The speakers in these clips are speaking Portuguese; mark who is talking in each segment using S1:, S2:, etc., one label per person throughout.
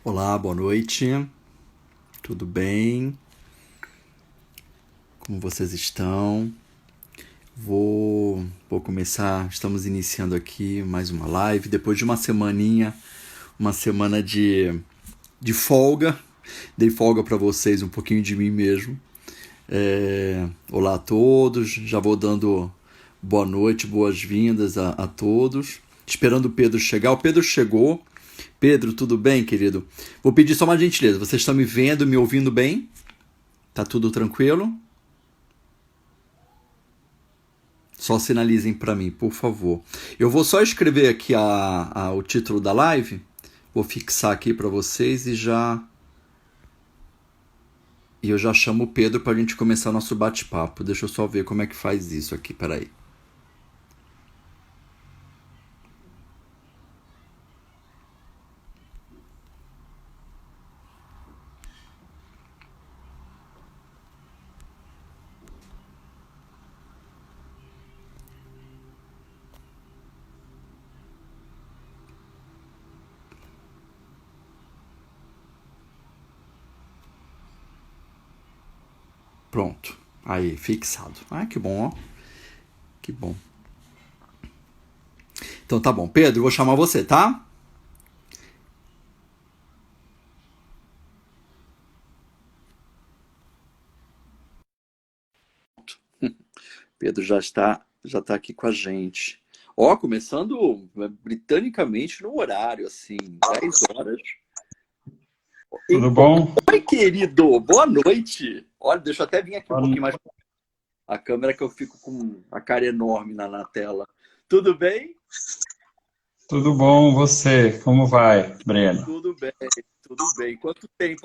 S1: Olá, boa noite. Tudo bem? Como vocês estão? Vou começar. Estamos iniciando aqui mais uma live depois de uma semaninha, uma semana de folga. Dei folga para vocês, um pouquinho de mim mesmo. Olá a todos. Já vou dando boa noite, boas-vindas a todos. Esperando o Pedro chegar. O Pedro chegou. Pedro, tudo bem, querido? Vou pedir só uma gentileza. Vocês estão me vendo, me ouvindo bem? Tá tudo tranquilo? Só sinalizem para mim, por favor. Eu vou só escrever aqui o título da live. Vou fixar aqui para vocês e eu já chamo o Pedro para a gente começar o nosso bate-papo. Deixa eu só ver como é que faz isso aqui, peraí. Pronto. Aí, fixado. Ah, que bom, ó. Que bom. Então tá bom. Pedro, eu vou chamar você, tá? Pedro já está aqui com a gente. Ó, começando britanicamente no horário, assim, 10 horas.
S2: Tudo bom?
S1: Oi, querido, boa noite. Olha, deixa eu até vir aqui um pouquinho mais a câmera que eu fico com a cara enorme na tela. Tudo bem?
S2: Tudo bom, você? Como vai, Breno?
S1: Tudo bem, tudo bem. Quanto tempo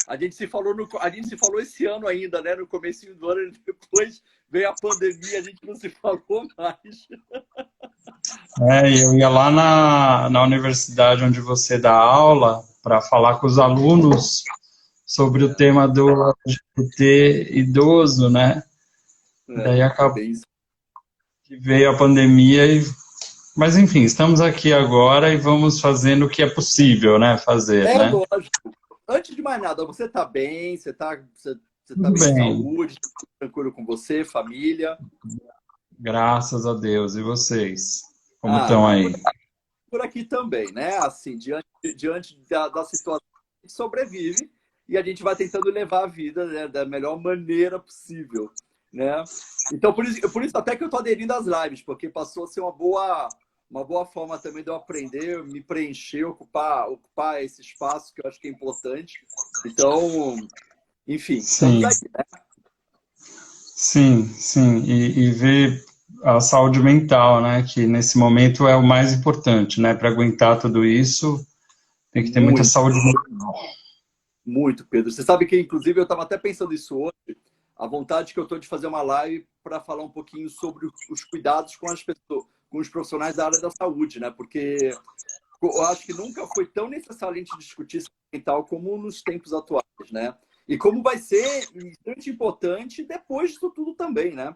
S1: a gente se falou a gente se falou esse ano ainda, né? No comecinho do ano, e depois veio a pandemia, a gente não se falou mais.
S2: Eu ia lá na universidade onde você dá aula para falar com os alunos sobre o tema do LGBT idoso, né? Daí
S1: É
S2: acabou
S1: bem.
S2: que veio a pandemia Mas enfim, estamos aqui agora e vamos fazendo o que é possível, né? Fazer,
S1: É
S2: né?
S1: lógico. Antes de mais nada, você está bem? Você tá
S2: Tudo
S1: bem de
S2: bem,
S1: saúde? Tá tranquilo com você, família?
S2: graças a Deus. E vocês? Como estão
S1: Ah,
S2: aí?
S1: por aqui também, né? Assim, diante da situação, a gente sobrevive e a gente vai tentando levar a vida, né, da melhor maneira possível, né? Então, por isso até que eu tô aderindo às lives, porque passou a ser uma boa forma também de eu aprender, me preencher, ocupar esse espaço que eu acho que é importante. Então, enfim, estamos
S2: Sim.
S1: aí.
S2: Sim, sim, e ver a saúde mental, né, que nesse momento é o mais importante, né, para aguentar tudo isso, tem que ter muita
S1: Muito,
S2: saúde mental.
S1: muito, Pedro. Você sabe que, inclusive, eu estava até pensando isso hoje, a vontade que eu estou de fazer uma live para falar um pouquinho sobre os cuidados com as pessoas, com os profissionais da área da saúde, né? Porque eu acho que nunca foi tão necessário a gente discutir saúde mental como nos tempos atuais, né? E como vai ser bastante importante depois disso tudo também, né?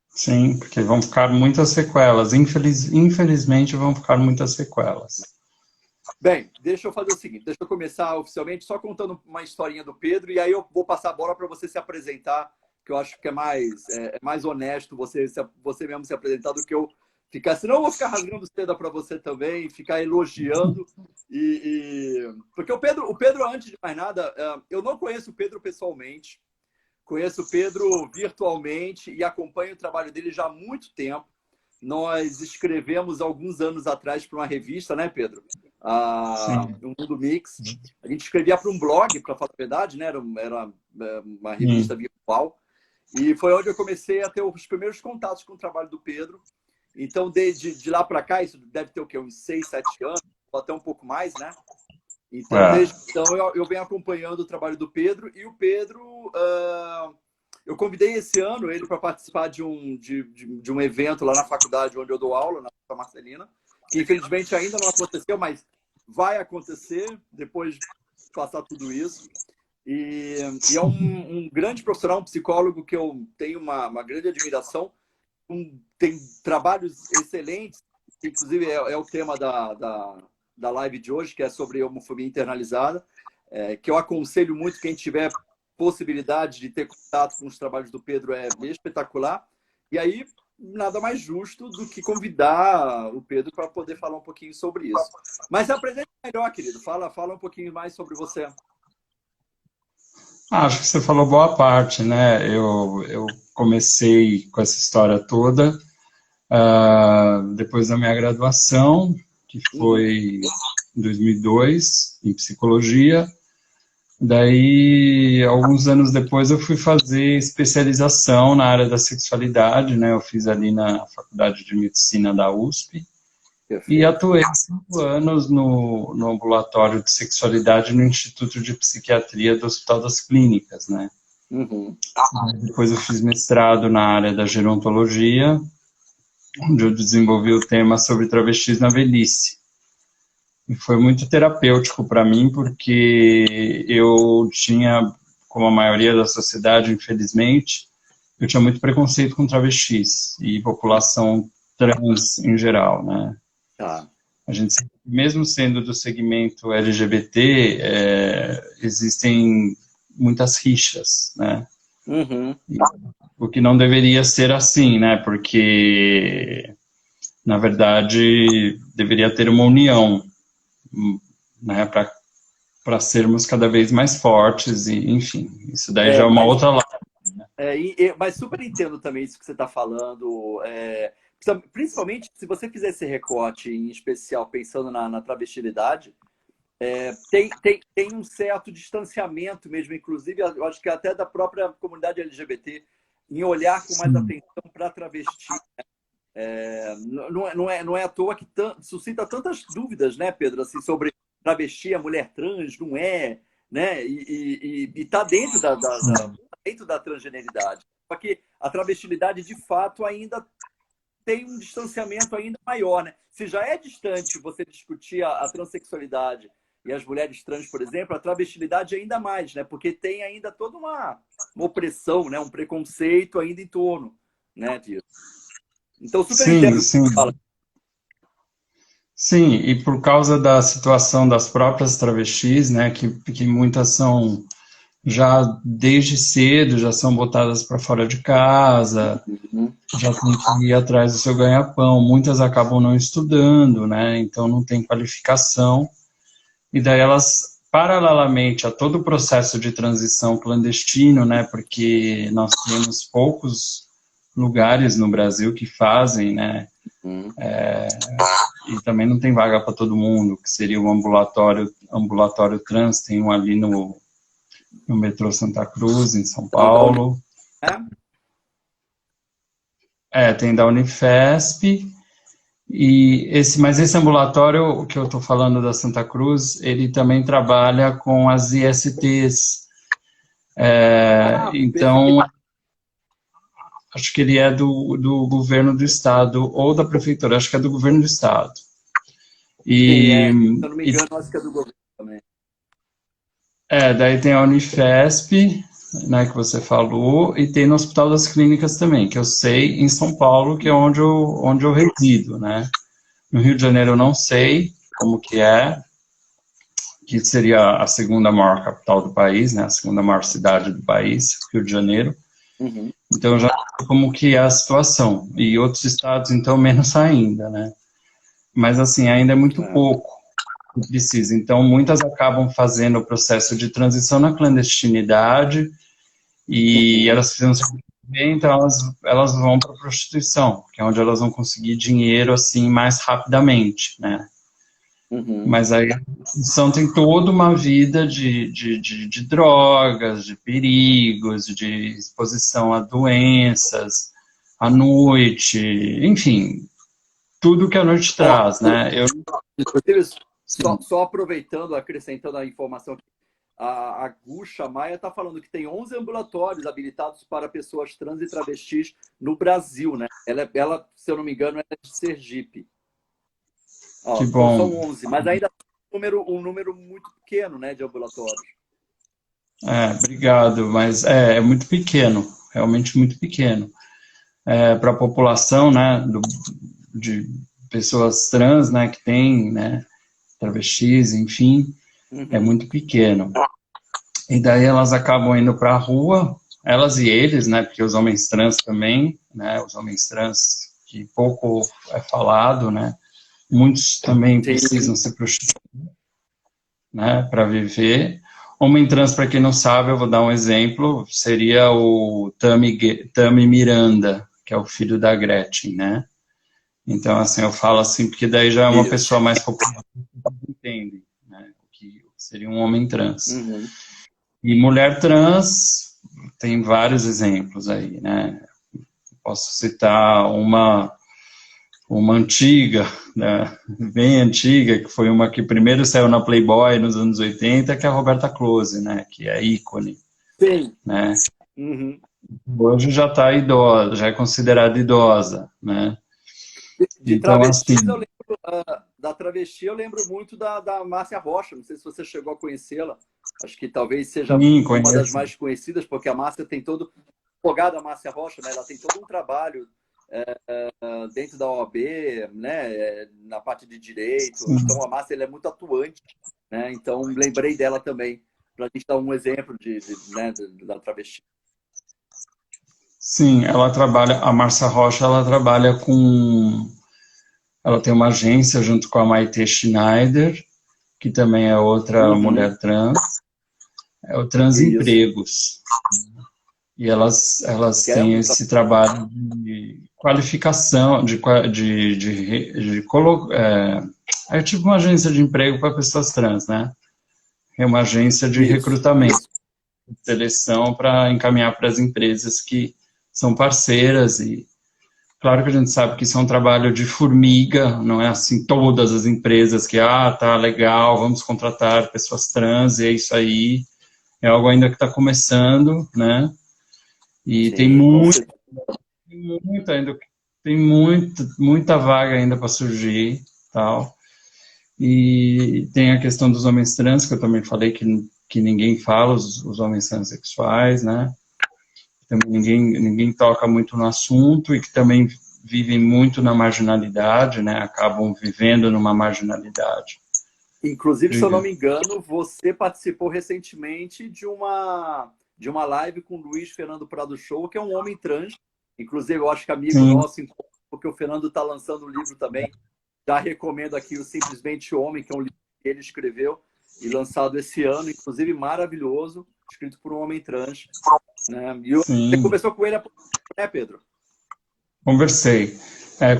S2: Sim, porque vão ficar muitas sequelas, infelizmente vão ficar muitas sequelas.
S1: Bem, deixa eu fazer o seguinte, deixa eu começar oficialmente só contando uma historinha do Pedro e aí eu vou passar a bola para você se apresentar, que eu acho que é mais honesto você mesmo se apresentar do que eu ficar, senão eu vou ficar rasgando seda para você também, ficar elogiando porque o Pedro antes de mais nada, eu não conheço o Pedro pessoalmente, conheço o Pedro virtualmente e acompanho o trabalho dele já há muito tempo. Nós escrevemos alguns anos atrás para uma revista, né, Pedro?
S2: Sim,
S1: O Mundo Mix. A gente escrevia para um blog, para falar a verdade, né? Era uma revista
S2: sim.
S1: virtual. E foi onde eu comecei a ter os primeiros contatos com o trabalho do Pedro. Então, de lá para cá, isso deve ter o quê? Uns 6, 7 anos, ou até um pouco mais, né? Então,
S2: É.
S1: desde então, eu venho acompanhando o trabalho do Pedro. E o Pedro, eu convidei esse ano ele para participar de um evento lá na faculdade onde eu dou aula, na Marcelina, que infelizmente ainda não aconteceu, mas vai acontecer depois de passar tudo isso. E é um grande profissional, um psicólogo que eu tenho uma grande admiração. Tem trabalhos excelentes, que inclusive é o tema da live de hoje, que é sobre homofobia internalizada, que eu aconselho muito quem tiver possibilidade de ter contato com os trabalhos do Pedro, é espetacular. E aí, nada mais justo do que convidar o Pedro para poder falar um pouquinho sobre isso. Mas apresente melhor, querido. Fala um pouquinho mais sobre você.
S2: Acho que você falou boa parte, né? Eu comecei com essa história toda depois da minha graduação, que foi em 2002, em psicologia. Daí, alguns anos depois, eu fui fazer especialização na área da sexualidade, né? Eu fiz ali na Faculdade de Medicina da USP.
S1: Perfeito.
S2: E atuei 5 anos no ambulatório de sexualidade no Instituto de Psiquiatria do Hospital das Clínicas, né? Depois eu fiz mestrado na área da gerontologia, onde eu desenvolvi o tema sobre travestis na velhice. E foi muito terapêutico para mim, porque eu tinha, como a maioria da sociedade, infelizmente, eu tinha muito preconceito com travestis e população trans em geral, né?
S1: Tá.
S2: A gente, mesmo sendo do segmento LGBT, existem muitas rixas, né? O que não deveria ser assim, né? Porque, na verdade, deveria ter uma união, né? Para sermos cada vez mais fortes, e, enfim, isso daí já é uma outra live.
S1: Mas super entendo também isso que você está falando. Principalmente se você fizer esse recorte, em especial pensando na travestilidade, tem um certo distanciamento mesmo, inclusive, eu acho que até da própria comunidade LGBT, em olhar com mais atenção para travesti. Não é à toa que suscita tantas dúvidas, né, Pedro, assim, sobre travesti, a mulher trans, não é, né? E está dentro dentro da transgeneridade. Só que a travestilidade, de fato, ainda tem um distanciamento ainda maior, né? Se já é distante você discutir a transexualidade e as mulheres trans, por exemplo, a travestilidade ainda mais, né? Porque tem ainda toda uma opressão, né? Um preconceito ainda em torno, né, disso. Então, super entendo.
S2: Sim, e por causa da situação das próprias travestis, né, que muitas são já desde cedo, já são botadas para fora de casa, já tem que ir atrás do seu ganha-pão, muitas acabam não estudando, né, então não tem qualificação, e daí elas, paralelamente a todo o processo de transição clandestino, né, porque nós temos poucos lugares no Brasil que fazem, né, e também não tem vaga para todo mundo, que seria o ambulatório trans, tem um ali no metrô Santa Cruz, em São Paulo. Tem da Unifesp, mas esse ambulatório que eu estou falando da Santa Cruz, ele também trabalha com as ISTs. Então, acho que ele é do governo do estado, ou da prefeitura, acho que é do governo do estado.
S1: Se eu não me engano, acho que é do governo também.
S2: Daí tem a Unifesp, né, que você falou, e tem no Hospital das Clínicas também, que eu sei, em São Paulo, que é onde eu resido, né. No Rio de Janeiro eu não sei como que seria a segunda maior capital do país, né, a segunda maior cidade do país, Rio de Janeiro. Então eu já sei como que é a situação. E outros estados, então, menos ainda, né. Mas, assim, ainda é muito pouco que precisa. Então, muitas acabam fazendo o processo de transição na clandestinidade e elas precisam bem, então elas vão para a prostituição, que é onde elas vão conseguir dinheiro, assim, mais rapidamente, né? Mas aí a prostituição tem toda uma vida de drogas, de perigos, de exposição a doenças, à noite, enfim, tudo que a noite traz, né?
S1: Só aproveitando, acrescentando a informação, a Guxa Maia está falando que tem 11 ambulatórios habilitados para pessoas trans e travestis no Brasil, né? Ela, se eu não me engano, é de Sergipe.
S2: Que bom.
S1: São 11, mas ainda um número muito pequeno, né, de ambulatórios.
S2: Obrigado, mas é muito pequeno, realmente muito pequeno. Para a população, né, de pessoas trans, né, que tem, né, travestis, enfim, é muito pequeno. E daí elas acabam indo para a rua, elas e eles, né, porque os homens trans também, né, os homens trans que pouco é falado, né, muitos também precisam se prostituir, né, para viver. Homem trans, para quem não sabe, eu vou dar um exemplo, seria o Tami Miranda, que é o filho da Gretchen, né? Então, assim, eu falo assim, porque daí já é uma pessoa mais popular que entende, né, o que seria um homem trans. E mulher trans, tem vários exemplos aí, né? Posso citar uma antiga, né, bem antiga, que foi uma que primeiro saiu na Playboy nos anos 80, que é a Roberta Close, né, que é ícone.
S1: Sim.
S2: Né? Hoje já está idosa, já é considerada idosa, né?
S1: De
S2: então,
S1: travestis,
S2: assim,
S1: eu lembro, da travesti, eu lembro muito da Márcia Rocha, não sei se você chegou a conhecê-la, acho que talvez seja uma das mais conhecidas, porque a Márcia tem todo, advogada Márcia Rocha, né, ela tem todo um trabalho dentro da OAB, né, na parte de direito. Sim. Então a Márcia ela é muito atuante, né? Então lembrei dela também para a gente dar um exemplo né, da travesti.
S2: Sim, ela trabalha, a Márcia Rocha, ela trabalha ela tem uma agência junto com a Maite Schneider, que também é outra mulher trans, é o Transempregos. E elas têm esse trabalho de qualificação, é tipo uma agência de emprego para pessoas trans, né? É uma agência de recrutamento, de seleção para encaminhar para as empresas que são parceiras. E claro que a gente sabe que isso é um trabalho de formiga, não é assim todas as empresas que, tá legal, vamos contratar pessoas trans, e é isso aí. É algo ainda que está começando, né? E sim, tem muita vaga ainda para surgir, tal. E tem a questão dos homens trans, que eu também falei que ninguém fala, os homens transexuais, né? Também ninguém toca muito no assunto e que também vivem muito na marginalidade, né? Acabam vivendo numa marginalidade.
S1: Inclusive, se eu não me engano, você participou recentemente de uma live com o Luiz Fernando Prado Show, que é um homem trans. Inclusive, eu acho que amigo nosso, porque o Fernando está lançando um livro também. Já recomendo aqui o Simplesmente Homem, que é um livro que ele escreveu e lançado esse ano, inclusive maravilhoso, escrito por um homem trans. Né? E você conversou com ele, né, Pedro?
S2: Conversei.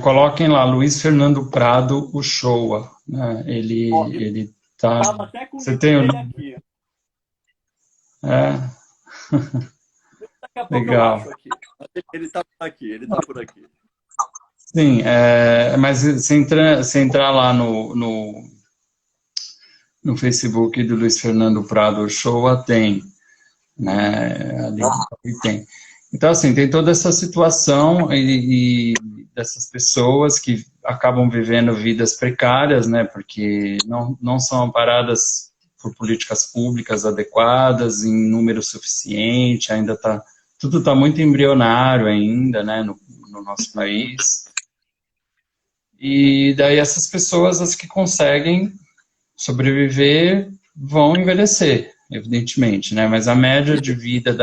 S2: Coloquem lá, Luiz Fernando Prado, o Showa. Né? Ele tá...
S1: Tava até com
S2: você tem
S1: ele aqui. Daqui a pouco legal. Eu acho aqui. Ele tá por aqui.
S2: Sim, mas se entrar lá no Facebook do Luiz Fernando Prado Showa, tem, né, ali tem. Então, assim, tem toda essa situação e dessas pessoas que acabam vivendo vidas precárias, né, porque não são amparadas por políticas públicas adequadas, em número suficiente, tudo está muito embrionário ainda, né, no nosso país. E daí essas pessoas, as que conseguem sobreviver, vão envelhecer, evidentemente, né? Mas a média de vida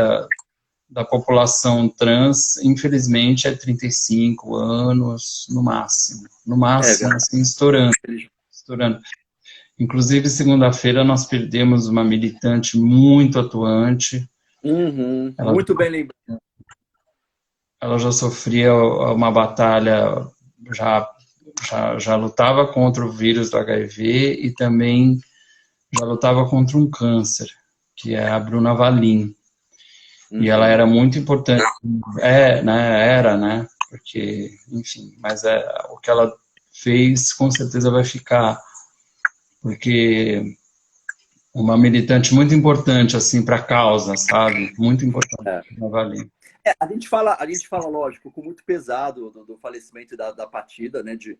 S2: da população trans, infelizmente, é 35 anos no máximo. No máximo, assim, estourando. Inclusive, segunda-feira, nós perdemos uma militante muito atuante.
S1: Muito bem lembrado.
S2: Ela já sofria uma batalha, já lutava contra o vírus do HIV e também já lutava contra um câncer, que é a Bruna Valim. E ela era muito importante, né, porque, enfim, mas o que ela fez com certeza vai ficar, porque uma militante muito importante, assim, para a causa, sabe? Muito importante, Bruna Valim.
S1: A gente fala, lógico, com muito pesado do falecimento da partida, né, de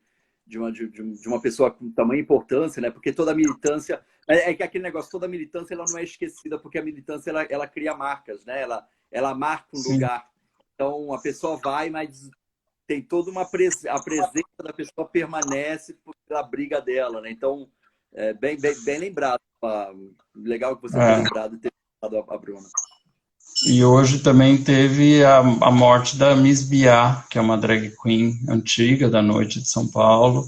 S1: uma pessoa com tamanha importância, né, porque toda militância, que aquele negócio, toda militância ela não é esquecida, porque a militância ela cria marcas, né, ela marca um lugar. Então a pessoa vai, mas tem toda a presença da pessoa permanece pela briga dela, né, então bem lembrado. Legal que você tenha lembrado e ter lembrado a Bruna.
S2: E hoje também teve a morte da Miss Biá, que é uma drag queen antiga da noite de São Paulo.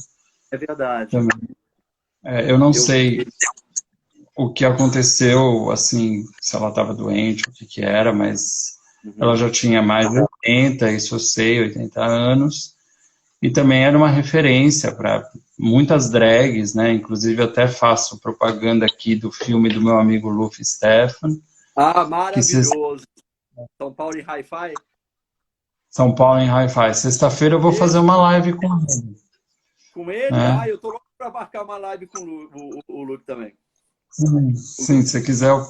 S1: É verdade.
S2: Também. Eu não sei o que aconteceu, assim, se ela estava doente, o que era, mas ela já tinha mais de 80, isso eu sei, 80 anos. E também era uma referência para muitas drags, né? Inclusive até faço propaganda aqui do filme do meu amigo Luffy Stefan.
S1: Maravilhoso. São Paulo em Hi-Fi?
S2: São Paulo em Hi-Fi. Sexta-feira eu vou fazer uma live com ele.
S1: Com ele? Eu tô louco para marcar uma live com o Luke também.
S2: Sim, se você quiser eu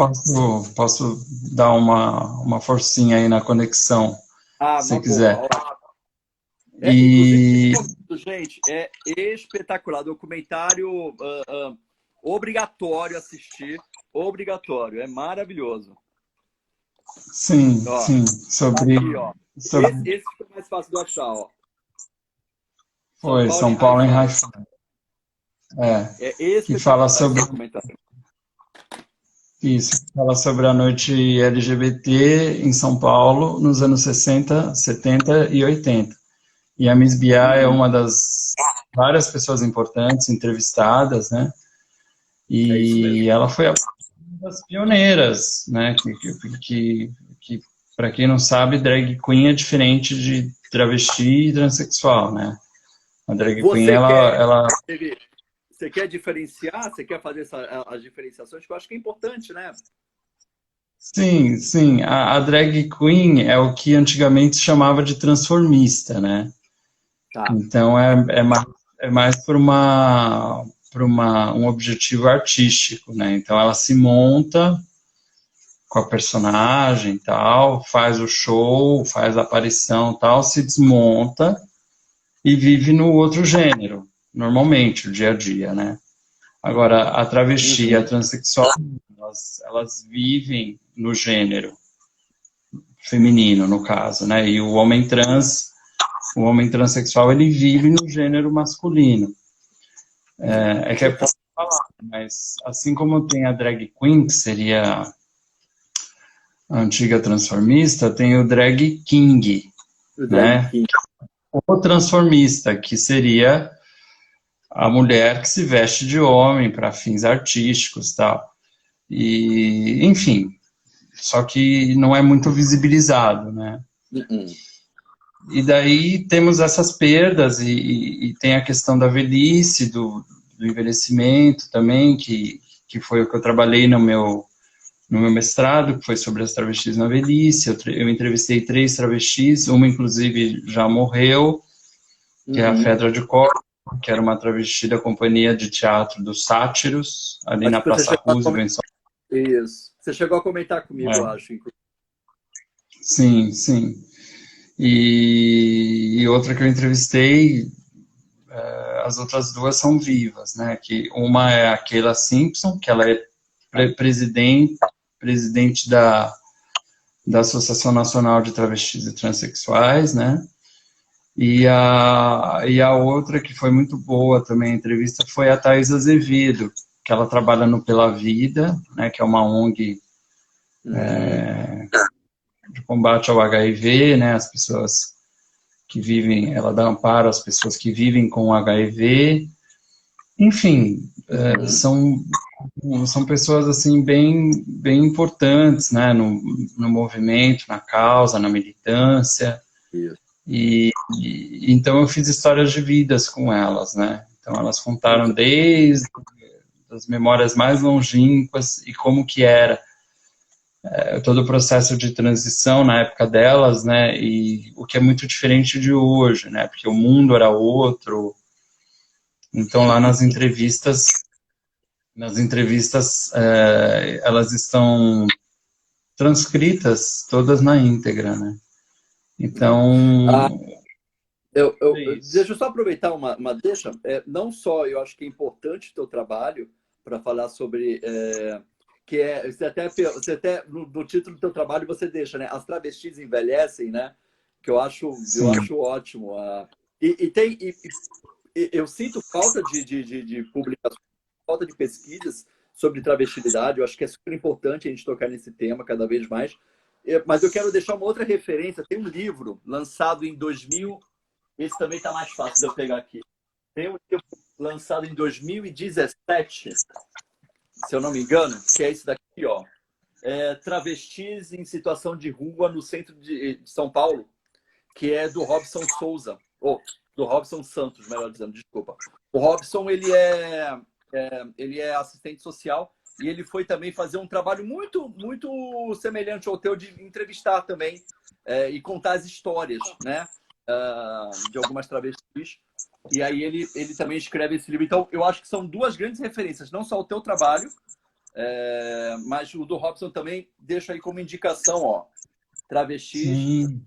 S2: posso dar uma forcinha aí na conexão, se você quiser.
S1: Inclusive, gente, é espetacular. Documentário obrigatório assistir. Obrigatório. É maravilhoso.
S2: Sim, sim. Sobre...
S1: Esse foi mais fácil de achar, ó.
S2: São Paulo em Hi-Fi. Que fala sobre... Isso, fala sobre a noite LGBT em São Paulo nos anos 60, 70 e 80. E a Miss Biá é uma das várias pessoas importantes entrevistadas, né? E ela foi uma das pioneiras, né? Que para quem não sabe, drag queen é diferente de travesti e transexual, né? A drag queen, ela...
S1: Você quer diferenciar? Você quer fazer as diferenciações? Que eu acho que é importante, né?
S2: Sim, sim. A drag queen é o que antigamente se chamava de transformista, né? Então é mais por um objetivo artístico, né? Então ela se monta com a personagem e tal, faz o show, faz a aparição e tal, se desmonta e vive no outro gênero, normalmente, o dia a dia, né? Agora, a travesti e a transexual, elas vivem no gênero feminino, no caso, né? E o homem transexual, ele vive no gênero masculino. Que é pouco falar, mas assim como tem a drag queen, que seria a antiga transformista, tem o drag king, né? O transformista, que seria a mulher que se veste de homem para fins artísticos, tal. E, enfim, só que não é muito visibilizado, né? E daí temos essas perdas e tem a questão da velhice, do envelhecimento também, que foi o que eu trabalhei no meu mestrado, que foi sobre as travestis na velhice. Eu entrevistei 3 travestis, uma inclusive já morreu, que é a Fedra de Cor, que era uma travesti da companhia de teatro dos Sátiros, ali na Praça Roosevelt.
S1: Isso. Você chegou a comentar comigo, eu acho.
S2: Sim, sim. E outra que eu entrevistei, as outras 2 são vivas, né? Que uma é a Keila Simpson, que ela é presidente da Associação Nacional de Travestis e Transsexuais, né? E a outra que foi muito boa também, a entrevista, foi a Thais Azevedo, que ela trabalha no Pela Vida, né? Que é uma ONG de combate ao HIV, né? As pessoas que vivem, ela dá amparo às pessoas que vivem com HIV. Enfim, são pessoas assim bem importantes, né, no movimento, na causa, na militância. E então eu fiz histórias de vidas com elas, né? Então elas contaram desde as memórias mais longínquas e como que era todo o processo de transição na época delas, né? E o que é muito diferente de hoje, né? Porque o mundo era outro. Então lá nas entrevistas elas estão transcritas todas na íntegra, né? Então...
S1: deixa eu só aproveitar uma deixa. Não só eu acho que é importante o teu trabalho para falar sobre... você até no título do teu trabalho você deixa, né? As travestis envelhecem, né? Que eu acho ótimo. Eu sinto falta de publicações, falta de pesquisas sobre travestilidade. Eu acho que é super importante a gente tocar nesse tema cada vez mais. Mas eu quero deixar uma outra referência. Tem um livro lançado em 2000. Esse também está mais fácil de eu pegar aqui. Tem um livro lançado em 2017, se eu não me engano, que é esse daqui, ó. Travestis em situação de rua no centro de São Paulo, que é do Robson Souza. Do Robson Santos, melhor dizendo, desculpa. O Robson, ele é assistente social e ele foi também fazer um trabalho muito, muito semelhante ao teu, de entrevistar também e contar as histórias, né, de algumas travestis. E aí ele também escreve esse livro. Então, eu acho que são duas grandes referências, não só o teu trabalho, mas o do Robson também deixa aí como indicação, ó, travestis
S2: Sim.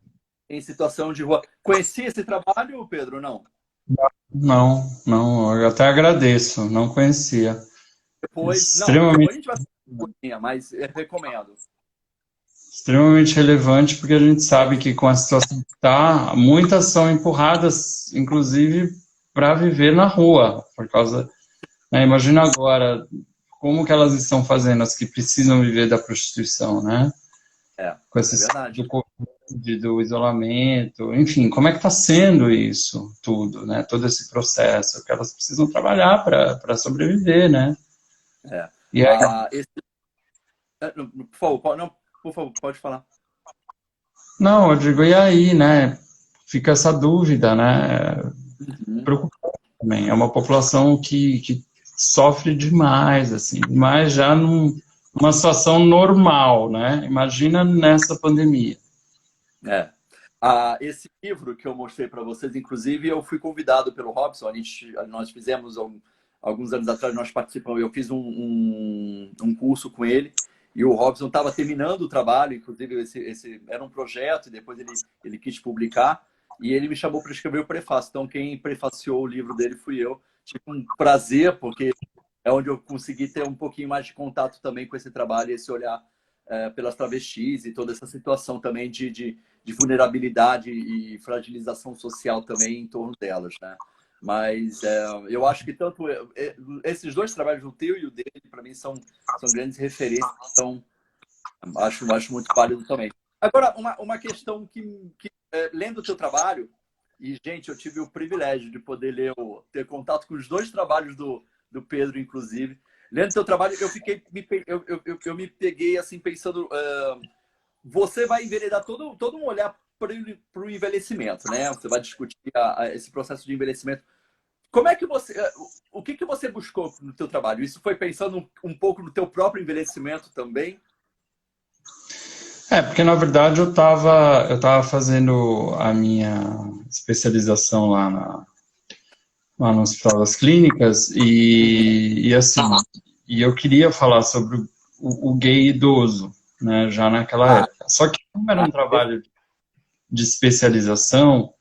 S1: em situação de rua. Conhecia esse trabalho, Pedro, não?
S2: Não, eu até agradeço, não conhecia.
S1: Depois a gente vai fazer uma pouquinho, mas recomendo.
S2: Extremamente relevante, porque a gente sabe que com a situação que está, muitas são empurradas, inclusive, para viver na rua, por causa, né, imagina agora, como que elas estão fazendo, as que precisam viver da prostituição, né? Com esse do isolamento, enfim, como é que está sendo isso tudo, né? Todo esse processo, que elas precisam trabalhar para sobreviver, né? E aí...
S1: Por favor, pode falar.
S2: Não, eu digo, e aí, né? Fica essa dúvida, né? Preocupante também. É uma população que sofre demais, assim, mas já numa situação normal, né? Imagina nessa pandemia.
S1: Esse livro que eu mostrei para vocês, inclusive, eu fui convidado pelo Robson. Nós fizemos alguns anos atrás, nós participamos. Eu fiz um curso com ele. E o Robson estava terminando o trabalho, inclusive esse era um projeto, e depois ele quis publicar, e ele me chamou para escrever o prefácio. Então, quem prefaciou o livro dele fui eu. Tive um prazer, porque é onde eu consegui ter um pouquinho mais de contato também com esse trabalho, esse olhar pelas travestis e toda essa situação também de vulnerabilidade e fragilização social também em torno delas, né? Mas eu acho que tanto esses dois trabalhos, o teu e o dele, para mim são grandes referências, então acho muito válido também. Agora, uma questão que lendo o teu trabalho, e gente, eu tive o privilégio de poder ter contato com os dois trabalhos do Pedro, inclusive. Lendo o teu trabalho, eu me peguei assim pensando, você vai enveredar todo um olhar para o envelhecimento, né? Você vai discutir esse processo de envelhecimento. Como é que o que você buscou no teu trabalho? Isso foi pensando um pouco no teu próprio envelhecimento também?
S2: Porque na verdade eu tava fazendo a minha especialização lá no Hospital das Clínicas e assim, e eu queria falar sobre o gay idoso, né, já naquela época. Só que como era um trabalho de especialização,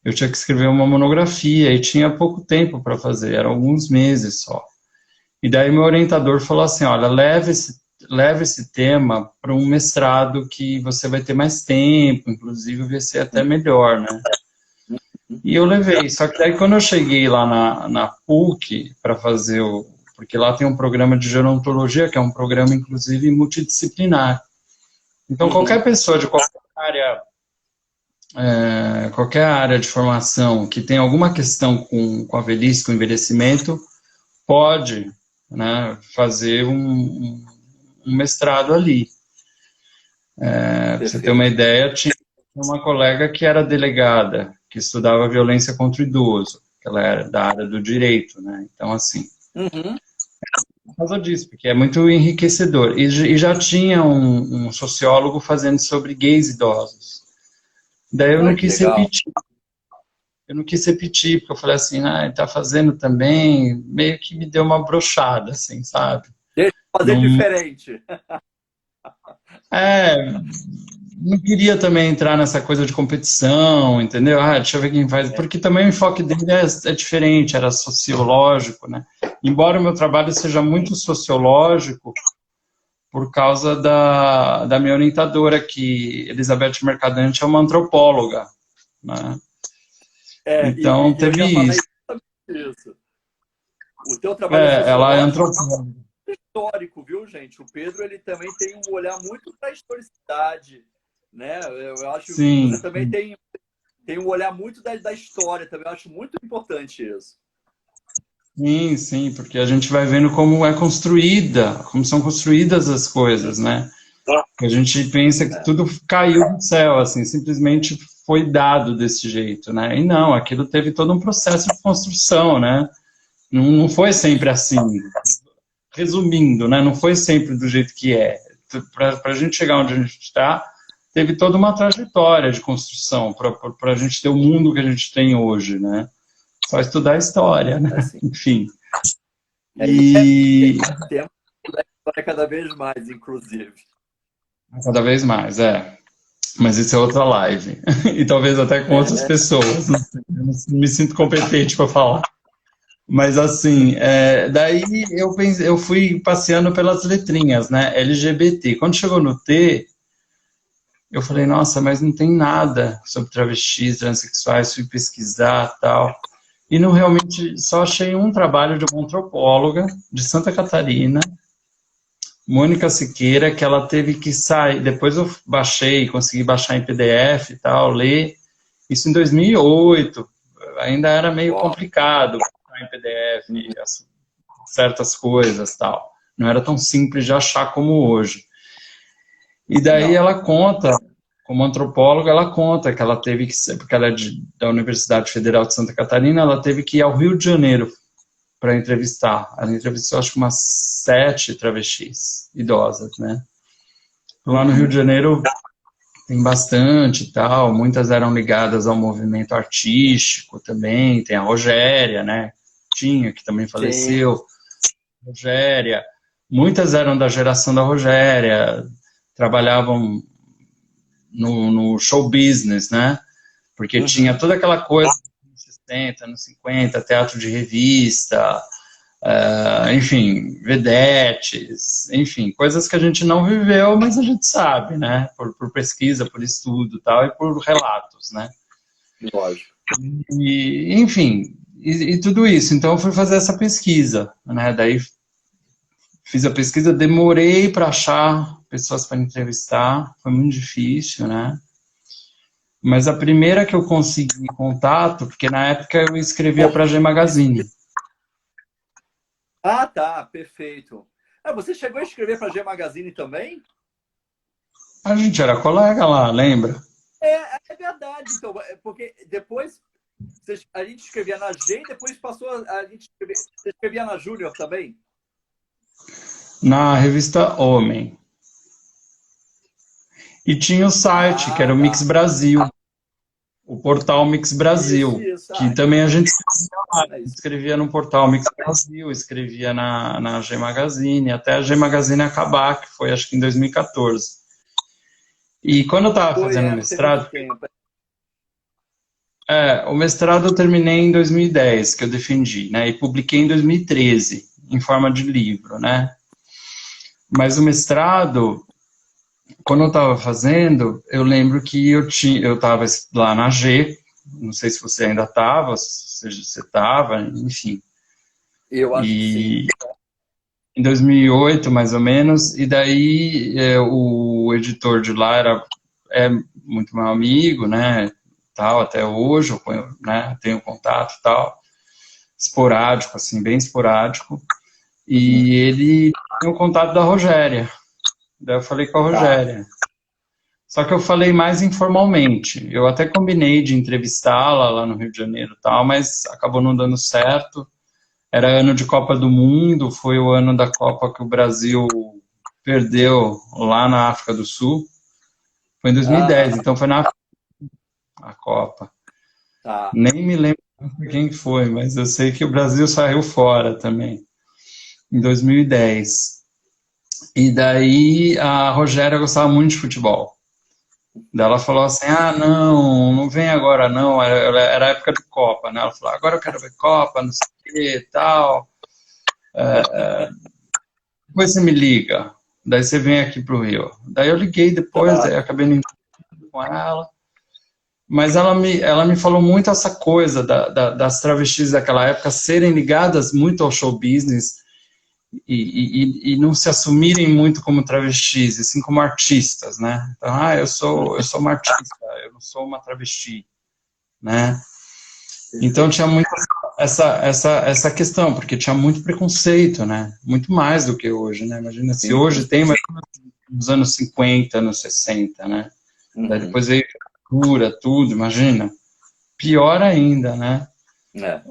S2: eu tinha que escrever uma monografia e tinha pouco tempo para fazer, eram alguns meses só. E daí meu orientador falou assim, olha, leve esse tema para um mestrado que você vai ter mais tempo, inclusive vai ser até melhor, né? E eu levei, só que daí quando eu cheguei lá na PUC para fazer porque lá tem um programa de gerontologia, que é um programa, inclusive, multidisciplinar. Então, qualquer pessoa de qualquer área de formação que tem alguma questão com a velhice, com o envelhecimento, pode, né, fazer um mestrado ali. Para você ter uma ideia, tinha uma colega que era delegada, que estudava violência contra o idoso, que ela era da área do direito, né? Então, assim, por causa disso, porque é muito enriquecedor. E já tinha um sociólogo fazendo sobre gays idosos. Daí eu não quis repetir. Porque eu falei assim, ele tá fazendo também, meio que me deu uma brochada, assim, sabe?
S1: Deixa eu fazer diferente.
S2: Não queria também entrar nessa coisa de competição, entendeu? Deixa eu ver quem faz. Porque também o enfoque dele é diferente, era sociológico, né? Embora o meu trabalho seja muito sociológico, por causa da minha orientadora, que Elizabeth Mercadante é uma antropóloga, né? Então, teve isso.
S1: O teu trabalho
S2: Ela é
S1: sociológico
S2: antropóloga.
S1: é histórico, viu, gente? O Pedro, ele também tem um olhar muito para a historicidade, né? Eu acho que você
S2: Sim,
S1: também tem um olhar muito da história também. Eu acho muito importante isso.
S2: sim, sim, porque a gente vai vendo como é construída, como são construídas as coisas, né? A gente pensa que tudo caiu do céu, assim, simplesmente foi dado desse jeito, né? E não, aquilo teve todo um processo de construção, né? Não foi sempre assim. Resumindo, né? Não foi sempre do jeito que é. Para a gente chegar onde a gente está, teve toda uma trajetória de construção para a gente ter o mundo que a gente tem hoje, né? Só estudar a história, né?
S1: Assim.
S2: Enfim.
S1: E temos que estudar a história cada vez mais, inclusive.
S2: Cada vez mais, é. Mas isso é outra live. E talvez até com outras pessoas. Não sei, eu não me sinto competente para falar. Mas assim, daí eu fui passeando pelas letrinhas, né? LGBT. Quando chegou no T, eu falei, nossa, mas não tem nada sobre travestis, transexuais, fui pesquisar tal. E não realmente só achei um trabalho de uma antropóloga de Santa Catarina, Mônica Siqueira, que ela teve que sair. Depois eu baixei, consegui baixar em PDF e tal, ler. Isso em 2008. Ainda era meio complicado baixar em PDF certas coisas tal. Não era tão simples de achar como hoje. E daí ela conta, como antropóloga, ela conta que ela teve que ser, porque ela é da Universidade Federal de Santa Catarina, ela teve que ir ao Rio de Janeiro para entrevistar. Ela entrevistou, acho que umas 7 travestis idosas, né? Lá no Rio de Janeiro tem bastante e tal, muitas eram ligadas ao movimento artístico também, tem a Rogéria, né? Tinha, que também faleceu. Sim. Rogéria. Muitas eram da geração da Rogéria, trabalhavam no show business, né? Porque tinha toda aquela coisa nos 60, nos 50, teatro de revista, enfim, vedetes, enfim, coisas que a gente não viveu, mas a gente sabe, né? Por pesquisa, por estudo tal, e por relatos, né?
S1: Lógico.
S2: E, enfim, e tudo isso. Então eu fui fazer essa pesquisa, né? Daí fiz a pesquisa, demorei para achar pessoas para entrevistar, foi muito difícil, né? Mas a primeira que eu consegui contato, porque na época eu escrevia para a G Magazine.
S1: Ah, tá, perfeito. Você chegou a escrever para a G Magazine também?
S2: A gente era colega lá, lembra?
S1: É verdade, então, porque depois a gente escrevia na G e depois passou a gente escrever. Você escrevia na Júnior também?
S2: Na revista Homem. E tinha o site, que era o Mix Brasil. O portal Mix Brasil.
S1: Isso.
S2: Que também a gente escrevia no portal Mix Brasil, escrevia na G Magazine, até a G Magazine acabar, que foi acho que em 2014. E quando eu estava fazendo o mestrado... o mestrado eu terminei em 2010, que eu defendi, né? E publiquei em 2013, em forma de livro, né? Mas o mestrado, quando eu estava fazendo, eu lembro que eu estava lá na G, não sei se você ainda estava, se você estava, enfim.
S1: Eu acho que sim.
S2: Em 2008, mais ou menos, e daí o editor de lá é muito meu amigo, né? Tal, até hoje, eu tenho contato tal, esporádico, assim, bem esporádico. E ele tem o contato da Rogéria. Daí eu falei com a Rogéria. Só que eu falei mais informalmente. Eu até combinei de entrevistá-la lá no Rio de Janeiro e tal, mas acabou não dando certo. Era ano de Copa do Mundo, foi o ano da Copa que o Brasil perdeu lá na África do Sul. Foi em 2010, então foi na África, a Copa. Nem me lembro quem foi, mas eu sei que o Brasil saiu fora também, em 2010. E daí a Rogéria gostava muito de futebol. Daí ela falou assim, não vem agora não, era a época de Copa, né? Ela falou, agora eu quero ver Copa, não sei o que e tal. Depois você me liga, daí você vem aqui pro Rio. Daí eu liguei depois, aí acabei não encontrando com ela. Mas ela me falou muito essa coisa das travestis daquela época serem ligadas muito ao show business e não se assumirem muito como travestis, e sim como artistas, né? Então, eu sou uma artista, eu não sou uma travesti, né? Então tinha muito essa questão, porque tinha muito preconceito, né? Muito mais do que hoje, né? Imagina se hoje tem, mas nos anos 50, anos 60, né? Daí depois veio cultura, tudo, imagina. Pior ainda, né?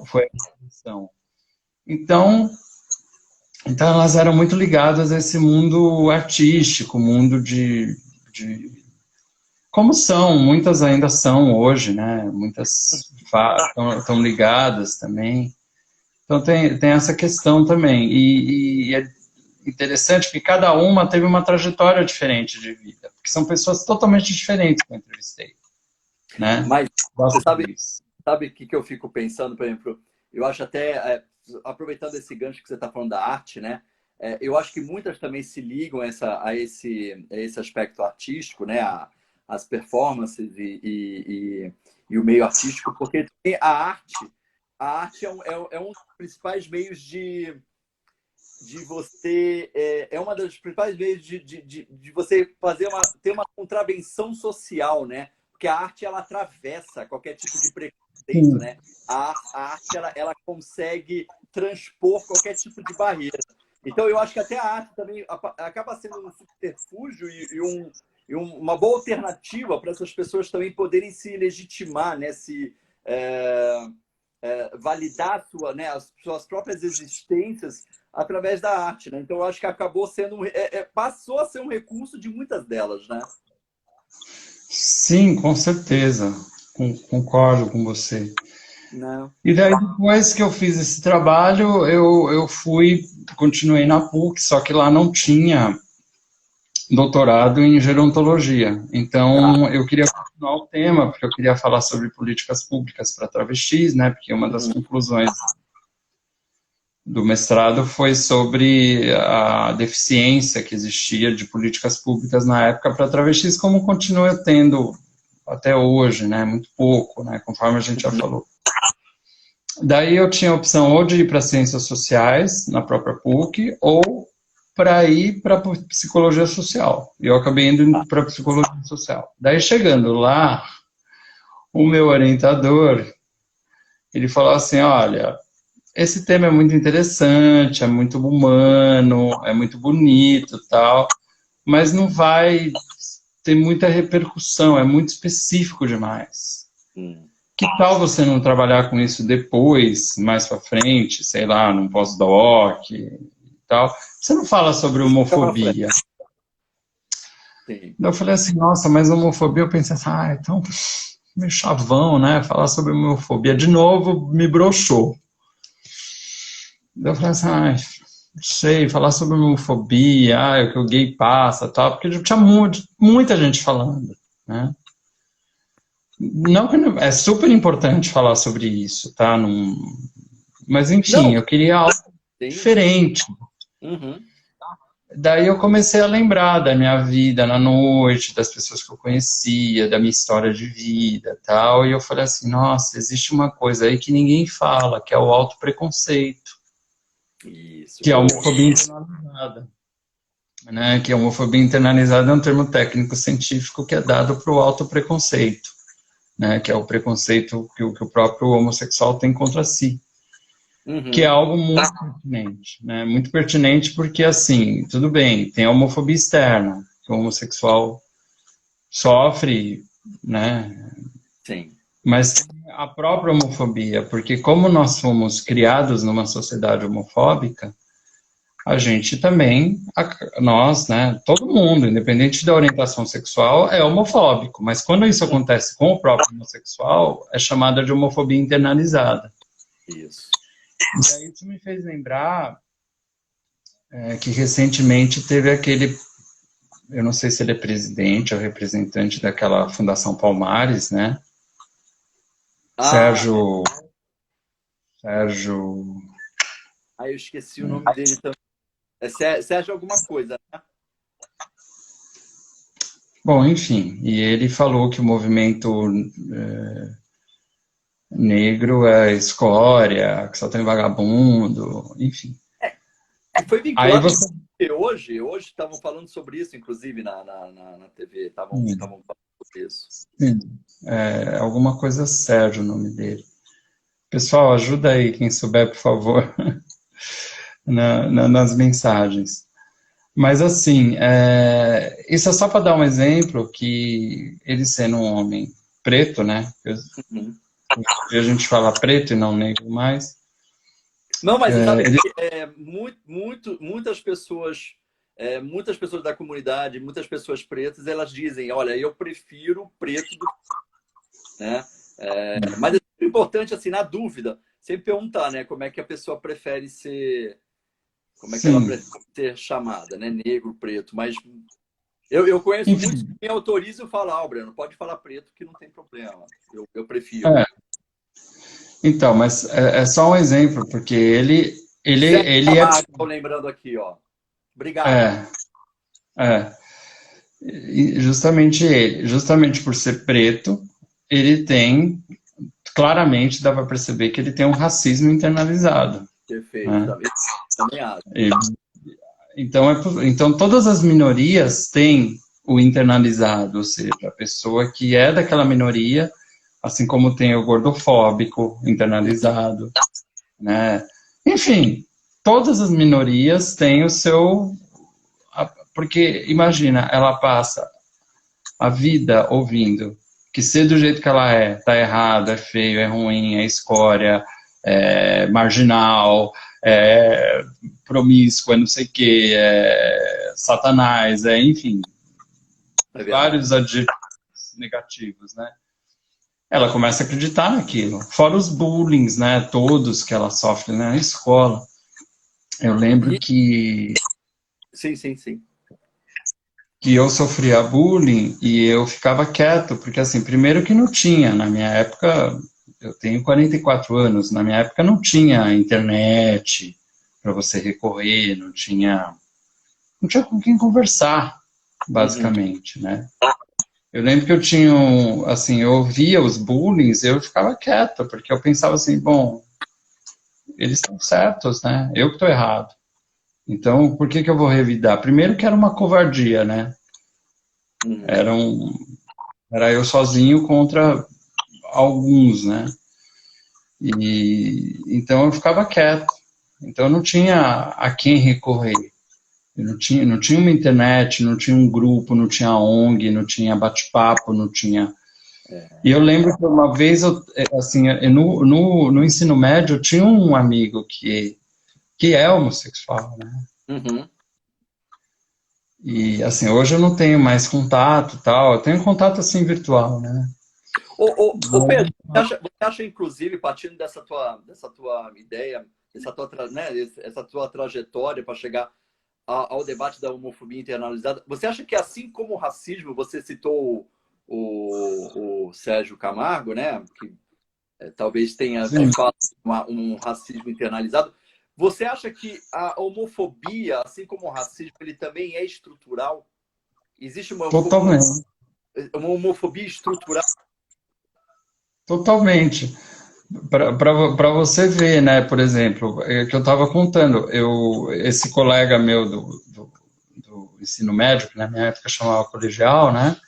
S2: Foi a questão. Então elas eram muito ligadas a esse mundo artístico, mundo de como são, muitas ainda são hoje, né? Muitas estão ligadas também. Então tem essa questão também. E é interessante que cada uma teve uma trajetória diferente de vida, porque são pessoas totalmente diferentes que eu entrevistei, né?
S1: Mas você sabe o que eu fico pensando, por exemplo, eu acho até, aproveitando esse gancho que você está falando da arte, né? Eu acho que muitas também se ligam a esse aspecto artístico, né? As performances e o meio artístico, porque a arte é um dos principais meios de você uma das principais meios de você ter uma contravenção social, né? Porque a arte ela atravessa qualquer tipo de preconceito, né? A arte ela consegue transpor qualquer tipo de barreira. Então eu acho que até a arte também acaba sendo um subterfúgio uma boa alternativa para essas pessoas também poderem se legitimar, né? Validar as suas próprias existências através da arte, né? Então eu acho que acabou sendo passou a ser um recurso de muitas delas, né?
S2: Sim, com certeza. Concordo com você.
S1: Não.
S2: E daí, depois que eu fiz esse trabalho, eu continuei na PUC, só que lá não tinha doutorado em gerontologia. Então, eu queria continuar o tema, porque eu queria falar sobre políticas públicas para travestis, né? Porque uma das conclusões do mestrado foi sobre a deficiência que existia de políticas públicas na época para travestis, como continua tendo até hoje, né? Muito pouco, né? Conforme a gente já falou. Daí eu tinha a opção ou de ir para ciências sociais, na própria PUC, ou para ir para psicologia social. E eu acabei indo para psicologia social. Daí chegando lá, o meu orientador, ele falou assim, olha, esse tema é muito interessante, é muito humano, é muito bonito, tal, mas não vai ter muita repercussão, é muito específico demais. Que tal você não trabalhar com isso depois, mais para frente, sei lá, num pós-doc e tal? Você não fala sobre homofobia.
S1: Sim.
S2: Eu falei assim, nossa, mas homofobia, eu pensei assim, então, meio chavão, né? Falar sobre homofobia. De novo, me broxou. Eu falei assim, não sei, falar sobre homofobia, o que o gay passa, tal, porque já tinha muita gente falando, né? Não que é super importante falar sobre isso, tá? Mas enfim,
S1: Não.
S2: eu queria algo diferente. Daí eu comecei a lembrar da minha vida na noite, das pessoas que eu conhecia, da minha história de vida, tal, e eu falei assim, nossa, existe uma coisa aí que ninguém fala, que é o autopreconceito.
S1: Isso.
S2: Que é a homofobia internalizada. Né? Que a homofobia internalizada é um termo técnico científico que é dado para o autopreconceito, né? Que é o preconceito que o próprio homossexual tem contra si. Que é algo muito pertinente, né? Muito pertinente porque, assim, tudo bem, tem a homofobia externa, que o homossexual sofre, né?
S1: Sim.
S2: Mas a própria homofobia, porque como nós fomos criados numa sociedade homofóbica, a gente também, nós, né, todo mundo, independente da orientação sexual, é homofóbico. Mas quando isso acontece com o próprio homossexual, é chamada de homofobia internalizada.
S1: Isso.
S2: E aí isso me fez lembrar que recentemente teve aquele, eu não sei se ele é presidente ou representante daquela Fundação Palmares, né? Sérgio...
S1: Eu esqueci o nome dele também. É Sérgio alguma coisa, né?
S2: Bom, enfim, e ele falou que o movimento negro é escória, que só tem vagabundo, enfim.
S1: E foi
S2: Aí
S1: vinculado
S2: você...
S1: hoje estavam falando sobre isso, inclusive na TV, estavam falando sobre isso.
S2: Sim, alguma coisa Sérgio, o nome dele. Pessoal, ajuda aí, quem souber, por favor, nas mensagens. Mas, assim, isso é só para dar um exemplo que ele sendo um homem preto, né?
S1: Uhum.
S2: A gente fala preto e não negro mais.
S1: Não, mas você sabe que muitas pessoas da comunidade, muitas pessoas pretas, elas dizem, olha, eu prefiro preto do que, né? Mas é sempre importante, assim, na dúvida, sempre perguntar, né, como é que a pessoa prefere ser, como é que ela
S2: Sim.
S1: prefere ser chamada, né, negro, preto, mas eu conheço
S2: Enfim,
S1: muitos que me autorizam a falar, Breno, pode falar preto que não tem problema, eu prefiro.
S2: então, mas é só um exemplo, porque
S1: Sérgio
S2: ele é,
S1: Camargo, estou lembrando aqui, ó. Obrigado.
S2: é, é, e justamente por ser preto, ele tem, claramente dá para perceber que ele tem um racismo internalizado,
S1: Perfeito,
S2: né?
S1: também acho.
S2: Então todas as minorias têm o internalizado, ou seja, a pessoa que é daquela minoria, assim como tem o gordofóbico internalizado, né? Enfim, todas as minorias têm o seu... Porque, imagina, ela passa a vida ouvindo que ser do jeito que ela tá errado, é feio, é ruim, é escória, é marginal, é promíscuo, é não sei o quê, é satanás, enfim, vários adjetivos negativos, né? Ela começa a acreditar naquilo. Fora os bullying, né? Todos que ela sofre na escola. Eu lembro que
S1: Sim.
S2: eu sofria bullying e eu ficava quieto, porque assim, primeiro que não tinha, na minha época, eu tenho 44 anos, na minha época não tinha internet para você recorrer, não tinha com quem conversar, basicamente, né? Eu lembro que eu tinha, assim, eu ouvia os bullying, eu ficava quieto, porque eu pensava assim, bom, eles estão certos, né? Eu que estou errado. Então, por que eu vou revidar? Primeiro que era uma covardia, né? Era eu sozinho contra alguns, né? E então eu ficava quieto. Então eu não tinha a quem recorrer. Eu não tinha uma internet, não tinha um grupo, não tinha ONG, não tinha bate-papo, não tinha. E eu lembro que uma vez, assim, no ensino médio, eu tinha um amigo que é homossexual, né?
S1: Uhum.
S2: E, assim, hoje eu não tenho mais contato, tal. Eu tenho contato, assim, virtual, né?
S1: Pedro, você acha, inclusive, partindo dessa tua ideia, essa tua trajetória para chegar ao debate da homofobia internalizada, você acha que assim como o racismo, você citou o Sérgio Camargo, né, que talvez tenha de fato um racismo internalizado, você acha que a homofobia, assim como o racismo, ele também é estrutural? Existe
S2: Totalmente.
S1: uma homofobia estrutural?
S2: Totalmente. Para você ver, né, por exemplo, que eu estava contando, esse colega meu do ensino médio, que na minha época chamava colegial, né,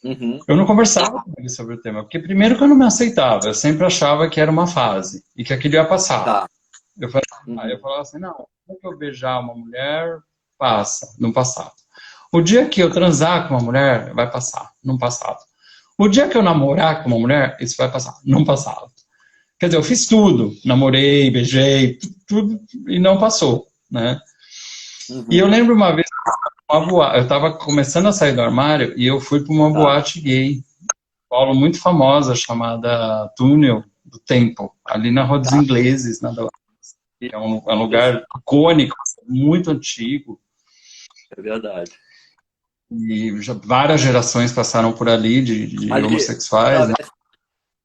S1: Uhum.
S2: eu não conversava com ele sobre o tema, porque primeiro que eu não me aceitava, eu sempre achava que era uma fase e que aquilo ia passar.
S1: Tá.
S2: Eu falava assim, não, como é que eu beijar uma mulher, passa, não passava. O dia que eu transar com uma mulher, vai passar, não passava. O dia que eu namorar com uma mulher, isso vai passar, não passava. Quer dizer, eu fiz tudo, namorei, beijei, tudo, e não passou, né? E eu lembro uma vez, eu estava começando a sair do armário e eu fui para uma boate gay, Paulo, muito famosa, chamada Túnel do Tempo, ali na Rua dos Ingleses, que é um lugar icônico, muito antigo.
S1: É verdade.
S2: E já várias gerações passaram por ali de
S1: Ali,
S2: homossexuais, né?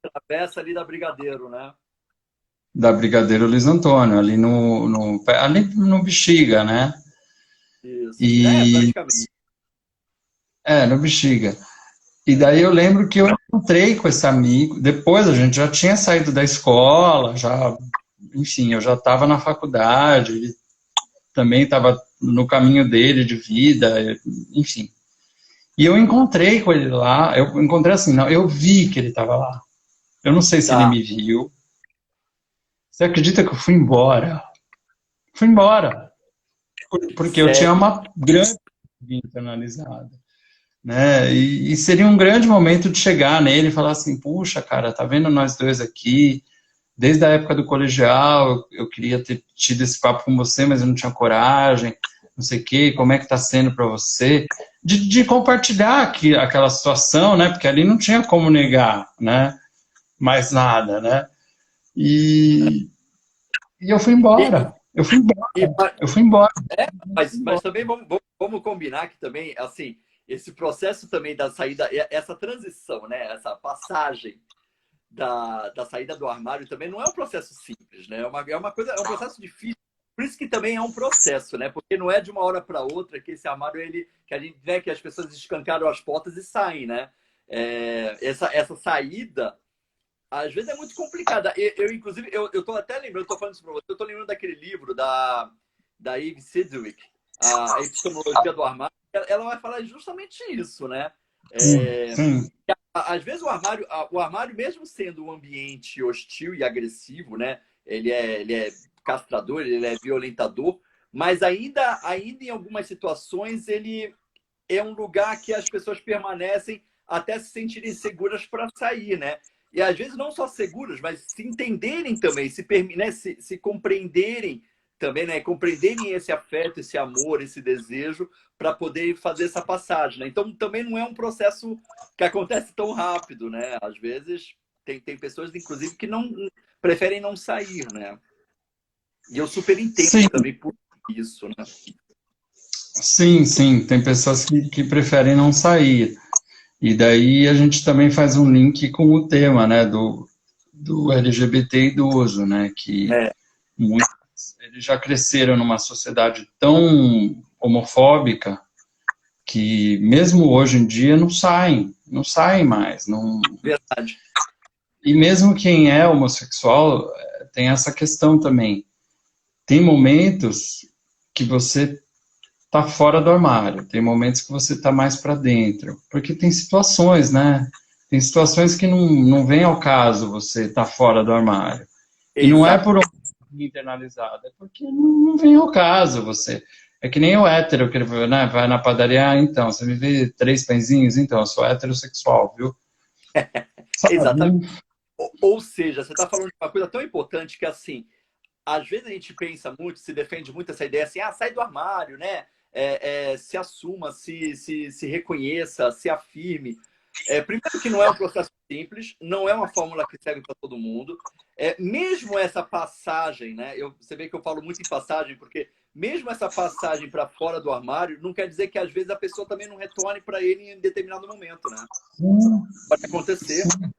S1: travessa ali da Brigadeiro, né?
S2: Da Brigadeiro Luiz Antônio, ali no Bexiga, né?
S1: Isso.
S2: E,
S1: Praticamente.
S2: No Bexiga. E daí eu lembro que eu encontrei com esse amigo, depois a gente já tinha saído da escola, já, enfim, eu já estava na faculdade, ele também estava no caminho dele de vida, enfim. E eu encontrei com ele lá, eu encontrei assim, não, eu vi que ele estava lá. Eu não sei se ele
S1: Tá,
S2: me viu. Você acredita que eu fui embora? Fui embora, porque eu tinha
S1: sério.
S2: uma grande vida internalizada, né? E seria um grande momento de chegar nele e falar assim, puxa, cara, tá vendo nós dois aqui? Desde a época do colegial, eu queria ter tido esse papo com você, mas eu não tinha coragem, não sei o quê, como é que tá sendo para você? De compartilhar aquela situação, né? Porque ali não tinha como negar, né? Mais nada, né? E, e eu fui
S1: E,
S2: embora. Eu fui embora.
S1: e,
S2: Eu fui embora. Eu fui
S1: mas
S2: embora.
S1: também vamos combinar que também, assim, esse processo também da saída, essa transição, né? Essa passagem da saída do armário também não é um processo simples, né? É uma coisa, é um processo difícil. Por isso que também é um processo, né? Porque não é de uma hora para outra que esse armário, que a gente vê que as pessoas escancaram as portas e saem, né? Essa saída, às vezes é muito complicada. Inclusive, eu tô até lembrando, eu tô falando isso para você, eu tô lembrando daquele livro da Eve Sedgwick, a Epistemologia do Armário. Ela vai falar justamente isso, né?
S2: Sim,
S1: É,
S2: sim.
S1: às vezes o armário mesmo sendo um ambiente hostil e agressivo, né? Ele é castrador, ele é violentador, mas ainda em algumas situações ele é um lugar que as pessoas permanecem até se sentirem seguras para sair, né? E às vezes não só seguras, mas se entenderem também, né? se compreenderem também, né? Compreenderem esse afeto, esse amor, esse desejo para poder fazer essa passagem, né? Então também não é um processo que acontece tão rápido, né? Às vezes tem pessoas, inclusive, que não preferem não sair, né? E eu super entendo
S2: Sim,
S1: também por isso, né?
S2: sim, sim. Tem pessoas que preferem não sair. E daí a gente também faz um link com o tema, né, do LGBT idoso, né, que
S1: É,
S2: muitos eles já cresceram numa sociedade tão homofóbica que mesmo hoje em dia não saem mais, não.
S1: verdade.
S2: E mesmo quem é homossexual tem essa questão também. Tem momentos que você tá fora do armário, tem momentos que você tá mais para dentro, porque tem situações, né? Tem situações que não vem ao caso você tá fora do armário. E não é por uma internalizada, é porque não vem ao caso você. É que nem o hétero, que ele né, vai na padaria, então, você me vê 3 pãezinhos, então, eu sou heterossexual, viu?
S1: Exatamente.
S2: Sabe?
S1: Ou seja, você está falando de uma coisa tão importante que, assim, às vezes a gente pensa muito, se defende muito essa ideia assim, sai do armário, né? Se assuma, se reconheça, se afirme. Primeiro que não é um processo simples, não é uma fórmula que serve para todo mundo. Mesmo essa passagem, né? Você vê que eu falo muito em passagem, porque mesmo essa passagem para fora do armário não quer dizer que às vezes a pessoa também não retorne para ele em determinado momento, né?
S2: Sim,
S1: Pode acontecer.
S2: sim.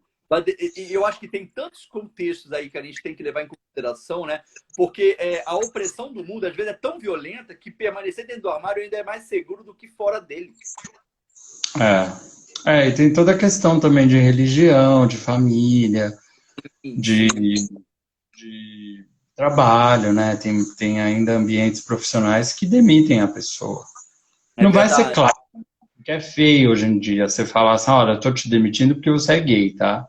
S1: E eu acho que tem tantos contextos aí que a gente tem que levar em consideração, né? Porque a opressão do mundo, às vezes, é tão violenta que permanecer dentro do armário ainda é mais seguro do que fora dele.
S2: E tem toda a questão também de religião, de família,
S1: Sim,
S2: de,
S1: sim.
S2: de trabalho, né? Tem ainda ambientes profissionais que demitem a pessoa.
S1: É
S2: Não vai ser
S1: verdade.
S2: claro, porque é feio hoje em dia você falar assim, olha, eu tô te demitindo porque você é gay, tá?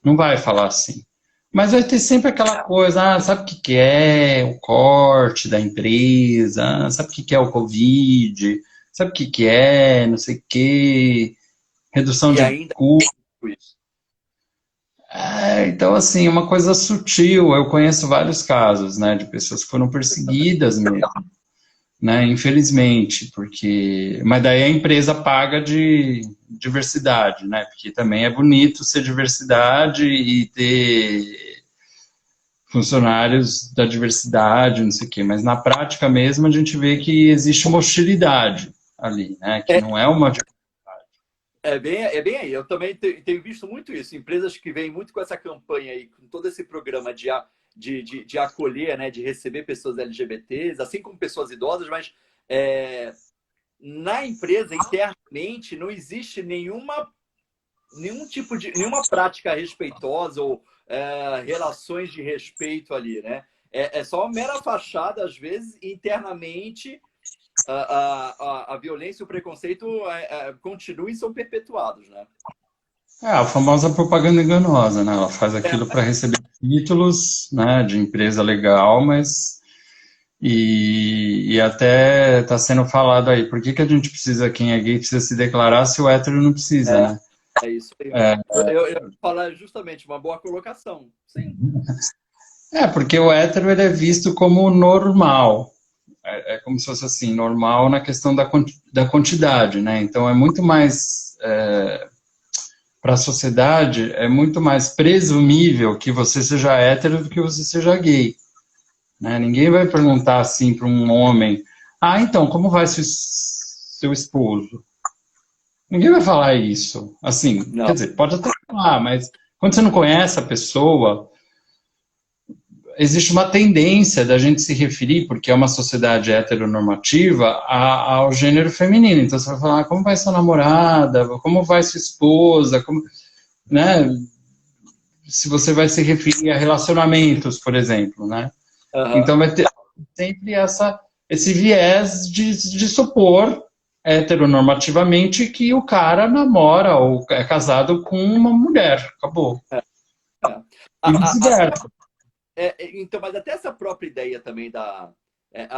S2: Não vai falar assim. Mas vai ter sempre aquela coisa, sabe o que que é o corte da empresa, sabe o que que é o Covid, sabe o que que é, não sei o quê, redução
S1: E
S2: de
S1: ainda
S2: custos.
S1: isso.
S2: Então, assim, uma coisa sutil, eu conheço vários casos, né, de pessoas que foram perseguidas mesmo, né, infelizmente, porque... Mas daí a empresa paga de diversidade, né, porque também é bonito ser diversidade e ter funcionários da diversidade, não sei o quê, mas na prática mesmo a gente vê que existe uma hostilidade ali, né, que
S1: É,
S2: não é uma...
S1: é bem aí. Eu também tenho visto muito isso. Empresas que vêm muito com essa campanha aí, com todo esse programa de acolher, né, de receber pessoas LGBTs, assim como pessoas idosas, mas é, na empresa, internamente, não existe nenhuma prática respeitosa ou relações de respeito ali, né? É só uma mera fachada, às vezes, internamente, a violência e o preconceito continuam e são perpetuados, né?
S2: A famosa propaganda enganosa, né? Ela faz aquilo para receber títulos, né, de empresa legal, mas... E até está sendo falado aí, por que a gente precisa, quem é gay, precisa se declarar se o hétero não precisa, né?
S1: É isso aí. Eu ia falar justamente, uma boa colocação. Sim.
S2: Porque o hétero ele é visto como normal. É como se fosse assim, normal na questão da quantidade, né? Então é muito mais... para a sociedade, é muito mais presumível que você seja hétero do que você seja gay. Né? Ninguém vai perguntar assim para um homem, então, como vai seu esposo? Ninguém vai falar isso. Assim,
S1: Não.
S2: Quer dizer, pode até falar, mas quando você não conhece a pessoa, existe uma tendência da gente se referir, porque é uma sociedade heteronormativa, ao gênero feminino. Então você vai falar, como vai sua namorada? Como vai sua esposa? Como, né? Se você vai se referir a relacionamentos, por exemplo, né?
S1: Uhum.
S2: Então vai ter sempre esse viés de supor heteronormativamente que o cara namora ou é casado com uma mulher. Acabou. E vice-versa.
S1: Então, mas até essa própria ideia também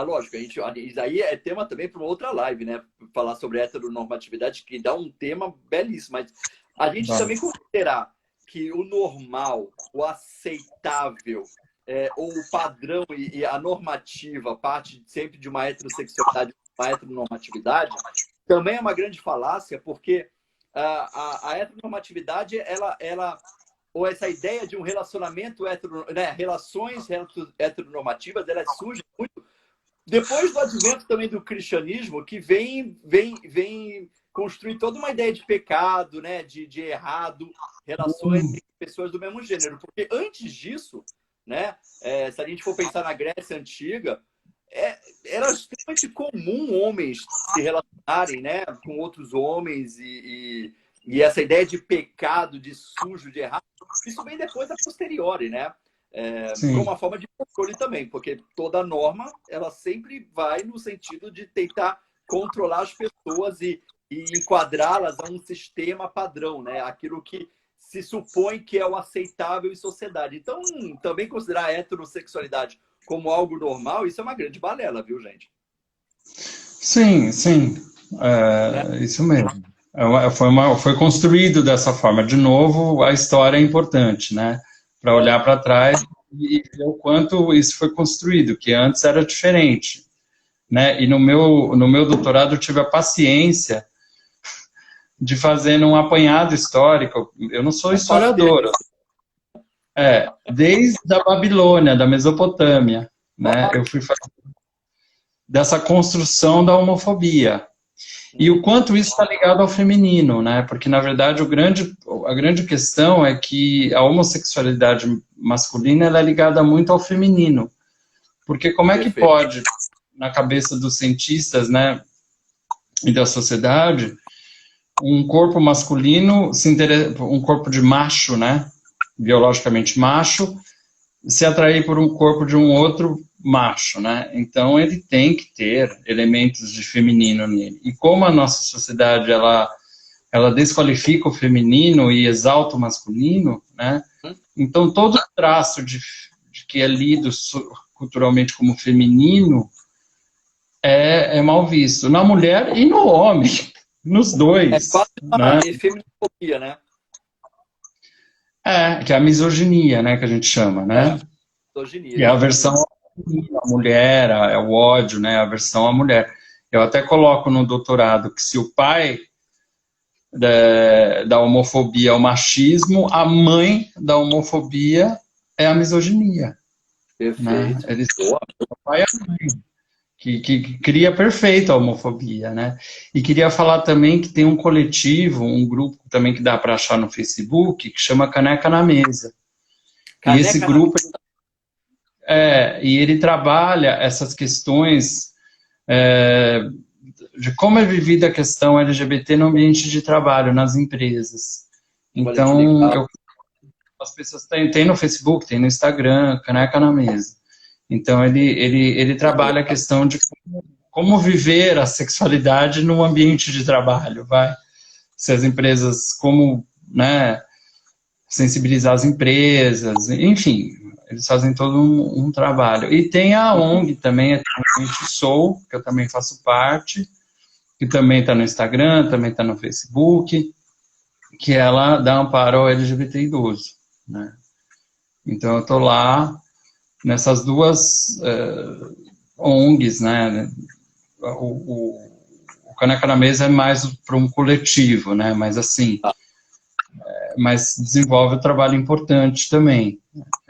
S1: lógico, isso aí é tema também para uma outra live, né? Falar sobre heteronormatividade, que dá um tema belíssimo, mas a gente também considerar que o normal, o aceitável, ou o padrão e a normativa parte sempre de uma heterossexualidade, uma heteronormatividade, também é uma grande falácia, porque a heteronormatividade, ou essa ideia de um relacionamento relações heteronormativas, elas surgem muito depois do advento também do cristianismo, que vem construir toda uma ideia de pecado, né, de errado, relações entre pessoas do mesmo gênero. Porque antes disso, né, se a gente for pensar na Grécia Antiga, era extremamente comum homens se relacionarem, né, com outros homens e essa ideia de pecado, de sujo, de errado, isso vem depois a posteriori, né? Como uma forma de controle também, porque toda norma ela sempre vai no sentido de tentar controlar as pessoas e enquadrá-las a um sistema padrão, né? Aquilo que se supõe que é o aceitável em sociedade. Então, também considerar a heterossexualidade como algo normal, isso é uma grande balela, viu, gente?
S2: Sim. Isso mesmo. Foi construído dessa forma. De novo, a história é importante, né? Para olhar para trás e ver o quanto isso foi construído, que antes era diferente, né? E no meu doutorado eu tive a paciência de fazer um apanhado histórico. Eu não sou historiador. Desde a Babilônia, da Mesopotâmia, né? Eu fui fazer dessa construção da homofobia. E o quanto isso está ligado ao feminino, né? Porque, na verdade, a grande questão é que a homossexualidade masculina ela é ligada muito ao feminino. Porque como é que pode, na cabeça dos cientistas, né, e da sociedade, um corpo masculino, um corpo de macho, né, biologicamente macho, se atrair por um corpo de um outro macho, né? Então ele tem que ter elementos de feminino nele. E como a nossa sociedade ela desqualifica o feminino e exalta o masculino, né? Então todo traço de que é lido culturalmente como feminino é mal visto na mulher e no homem, nos dois.
S1: É quase uma feminofobia, né?
S2: Que é a misoginia, né, que a gente chama, né?
S1: Misoginia.
S2: E a versão a mulher, é o ódio, né? A versão à mulher. Eu até coloco no doutorado que se o pai da homofobia é o machismo, a mãe da homofobia é a misoginia.
S1: Perfeito.
S2: Né? O pai e a mãe, que cria perfeito a homofobia, né? E queria falar também que tem um coletivo, um grupo também que dá para achar no Facebook, que chama Caneca na Mesa. E esse grupo... e ele trabalha essas questões de como é vivida a questão LGBT no ambiente de trabalho, nas empresas. Então, as pessoas têm no Facebook, tem no Instagram, Caneca na Mesa. Então, ele trabalha a questão de como viver a sexualidade no ambiente de trabalho, vai. Se as empresas, como, né, sensibilizar as empresas, enfim, eles fazem todo um trabalho. E tem a ONG também, Eternamente Sou, que eu também faço parte, que também está no Instagram, também está no Facebook, que ela dá amparo ao LGBT idoso, né? Então, eu estou lá nessas duas ONGs, né? O Caneca na Mesa é mais para um coletivo, né? Mas assim, mas desenvolve um trabalho importante também,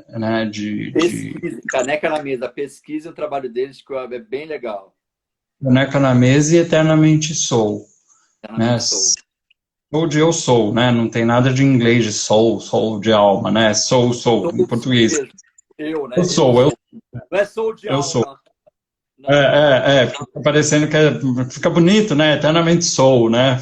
S2: né?
S1: Pesquisa, Caneca na Mesa, pesquisa o trabalho deles, que é bem legal.
S2: Caneca na Mesa e Eternamente Sou.
S1: Eternamente
S2: Né?
S1: Sou.
S2: Sou de eu sou, né? Não tem nada de inglês de soul de alma, né? Sou, em português.
S1: Eu, né?
S2: Eu sou.
S1: Não é soul de alma,
S2: sou.
S1: Não.
S2: Fica parecendo que fica bonito, né? Eternamente sou, né?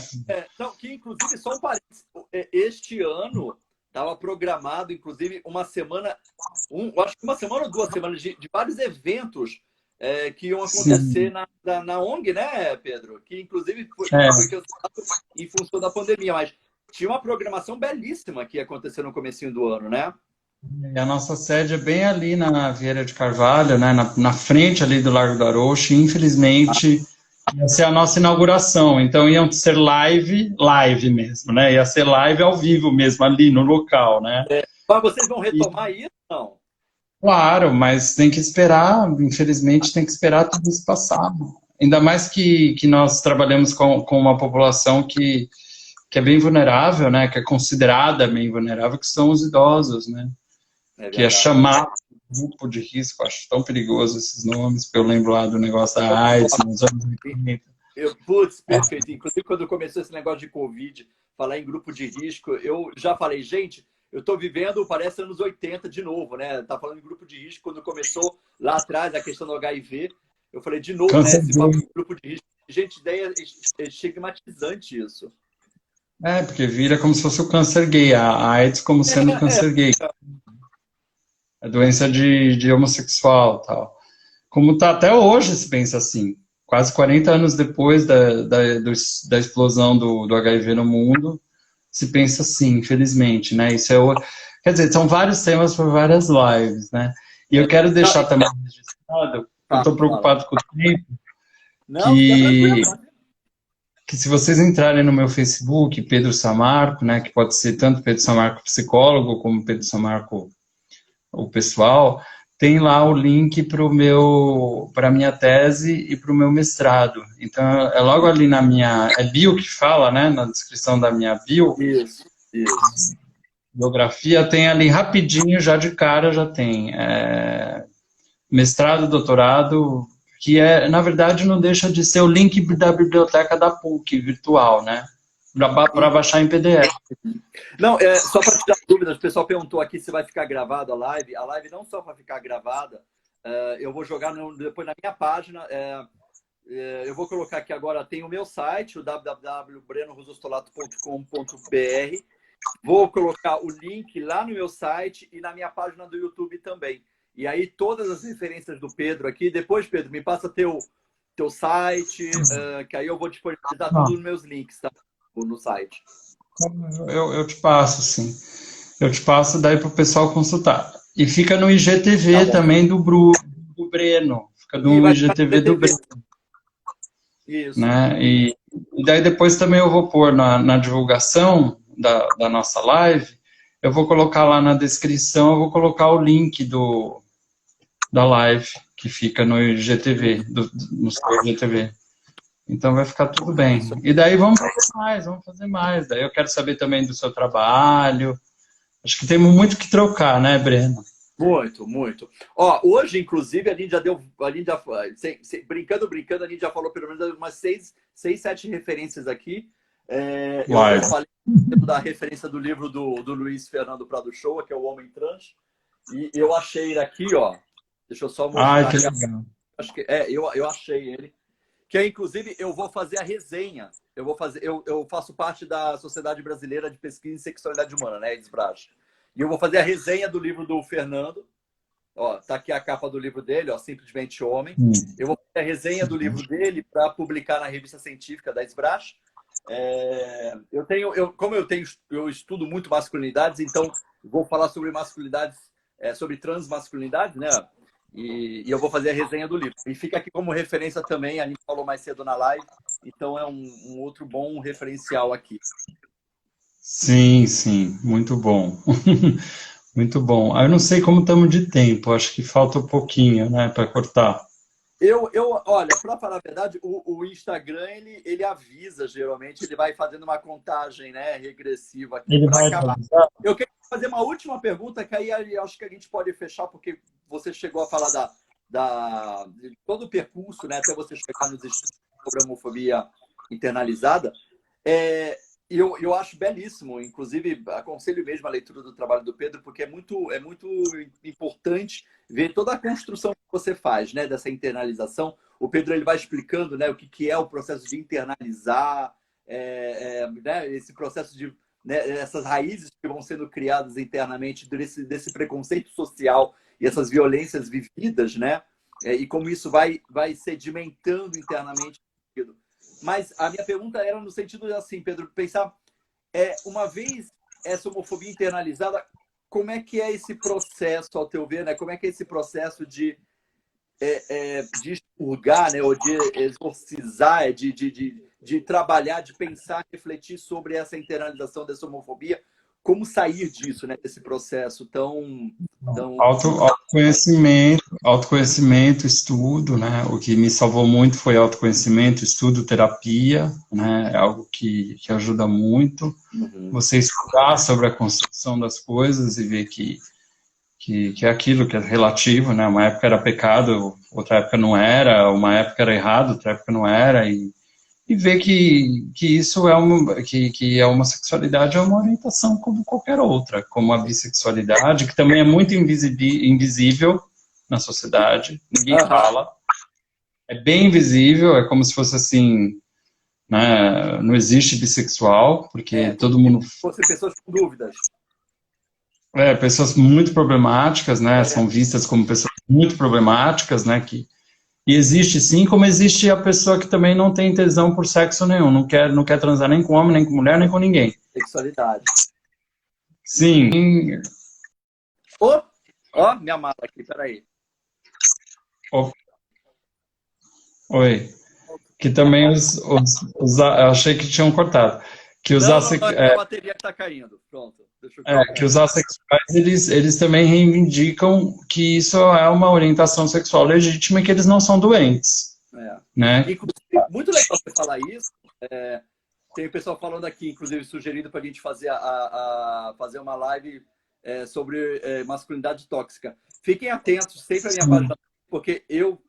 S1: Não, que inclusive, só um parênteses, este ano estava programado, inclusive, uma semana, acho que uma semana ou 2 semanas de vários eventos que iam acontecer na ONG, né, Pedro? Que inclusive foi cancelado em função da pandemia, mas tinha uma programação belíssima que ia acontecer no comecinho do ano, né?
S2: E a nossa sede é bem ali na Vieira de Carvalho, né? Na frente ali do Largo do Arouche. Infelizmente, ia ser a nossa inauguração. Então, iam ser live mesmo, né? Ia ser live ao vivo mesmo, ali no local, né?
S1: Mas vocês vão retomar isso, não?
S2: Claro, mas tem que esperar, infelizmente, tem que esperar tudo isso passar. Ainda mais que nós trabalhamos com uma população que é bem vulnerável, né? Que é considerada bem vulnerável, que são os idosos, né? Que é chamado grupo de risco. Acho tão perigoso esses nomes, porque eu lembro lá do negócio da AIDS nos anos 80.
S1: Putz, perfeito. Inclusive, quando começou esse negócio de Covid, falar em grupo de risco, eu já falei, gente, eu estou vivendo, parece anos 80 de novo, né? Tá falando em grupo de risco, quando começou lá atrás a questão do HIV, eu falei de novo, né? Esse papo de grupo de risco. Gente, ideia é estigmatizante isso.
S2: Porque vira como se fosse o câncer gay, a AIDS como sendo câncer gay. A doença de homossexual, tal. Como está até hoje, se pensa assim. Quase 40 anos depois da explosão do HIV no mundo, se pensa assim, infelizmente, né? Isso quer dizer, são vários temas para várias lives, né? E eu quero deixar também registrado, eu estou preocupado com o tempo, que se vocês entrarem no meu Facebook, Pedro Samarco, né, que pode ser tanto Pedro Samarco psicólogo, como Pedro Samarco o pessoal, tem lá o link para a minha tese e para o meu mestrado. Então, é logo ali na minha... É bio que fala, né? Na descrição da minha bio.
S1: Isso.
S2: Biografia, tem ali rapidinho, já de cara, já tem mestrado, doutorado, que na verdade, não deixa de ser o link da biblioteca da PUC virtual, né? Para baixar em PDF.
S1: Não, só para tirar dúvidas, o pessoal perguntou aqui se vai ficar gravada a live. A live não só vai ficar gravada, eu vou jogar depois na minha página. Eu vou colocar aqui agora, tem o meu site, o www.brenorosostolato.com.br. Vou colocar o link lá no meu site e na minha página do YouTube também. E aí todas as referências do Pedro aqui. Depois, Pedro, me passa teu site, que aí eu vou disponibilizar tudo nos meus links, tá? No site.
S2: Eu te passo, sim. Eu te passo daí para o pessoal consultar. E fica no IGTV também do Breno. Fica no IGTV do Breno.
S1: Isso.
S2: Né? E daí depois também eu vou pôr na divulgação da nossa live, eu vou colocar lá na descrição, eu vou colocar o link da live, que fica no IGTV, no seu IGTV. Então vai ficar tudo bem. E daí vamos fazer mais. Daí eu quero saber também do seu trabalho. Acho que temos muito que trocar, né, Breno?
S1: Muito. Ó, hoje, inclusive, a gente já deu... brincando, a gente já falou pelo menos umas 6, 7 referências aqui. Eu falei da referência do livro do Luiz Fernando Prado Shoa, que é O Homem Trans. E eu achei ele aqui, ó. Deixa eu só mostrar.
S2: Que legal.
S1: Acho que, eu achei ele. que é, inclusive, eu vou fazer a resenha. Eu faço parte da Sociedade Brasileira de Pesquisa em Sexualidade Humana, né, SBRAS. E eu vou fazer a resenha do livro do Fernando. Ó, tá aqui a capa do livro dele, ó, Simplesmente Homem. Eu vou fazer a resenha do livro dele para publicar na revista científica da SBRAS. Eu estudo muito masculinidades, então vou falar sobre masculinidades, sobre transmasculinidades, né? E eu vou fazer a resenha do livro. E fica aqui como referência também, a gente falou mais cedo na live, então é um outro bom referencial aqui.
S2: Sim, sim, muito bom. Muito bom. Eu não sei como estamos de tempo, acho que falta um pouquinho, né, para cortar.
S1: Olha, para falar a verdade, o Instagram, ele avisa, geralmente, ele vai fazendo uma contagem, né, regressiva aqui para acabar. Avisar. Eu queria fazer uma última pergunta, que aí acho que a gente pode fechar, porque você chegou a falar de todo o percurso, né, até você chegar nos estudos sobre homofobia internalizada. Eu acho belíssimo, inclusive aconselho mesmo a leitura do trabalho do Pedro, porque é muito importante ver toda a construção que você faz, né, dessa internalização. O Pedro ele vai explicando, né, o que é o processo de internalizar, né, esse processo de, né, essas raízes que vão sendo criadas internamente desse preconceito social e essas violências vividas, né, e como isso vai sedimentando internamente. Mas a minha pergunta era no sentido assim, Pedro, pensar, uma vez essa homofobia internalizada, como é que é esse processo, ao teu ver, né? Como é que é esse processo de expurgar, né? Ou de exorcizar, de trabalhar, de pensar, refletir sobre essa internalização dessa homofobia? Como sair disso, né? Desse processo tão...
S2: Autoconhecimento, estudo, né? O que me salvou muito foi autoconhecimento, estudo, terapia, né? É algo que ajuda muito. Você estudar sobre a construção das coisas e ver que é aquilo que é relativo, né? Uma época era pecado, outra época não era, uma época era errado, outra época não era, e ver que isso que a homossexualidade é uma orientação como qualquer outra, como a bissexualidade, que também é muito invisível na sociedade, ninguém fala, é bem invisível, é como se fosse assim, né, não existe bissexual, porque todo mundo...
S1: Fosse pessoas com dúvidas.
S2: Pessoas muito problemáticas, né, são vistas como pessoas muito problemáticas, né, e existe sim, como existe a pessoa que também não tem tesão por sexo nenhum, não quer transar nem com homem, nem com mulher, nem com ninguém.
S1: Sexualidade.
S2: Sim.
S1: Ó, minha mala aqui, peraí.
S2: Oi. Que também eu achei que tinham cortado. Que os
S1: a bateria está caindo. Pronto.
S2: Que os assexuais, eles também reivindicam que isso é uma orientação sexual legítima e que eles não são doentes. Né?
S1: Inclusive, muito legal você falar isso. Tem o pessoal falando aqui, inclusive, sugerido para a gente fazer, fazer uma live sobre masculinidade tóxica. Fiquem atentos sempre à minha página, porque eu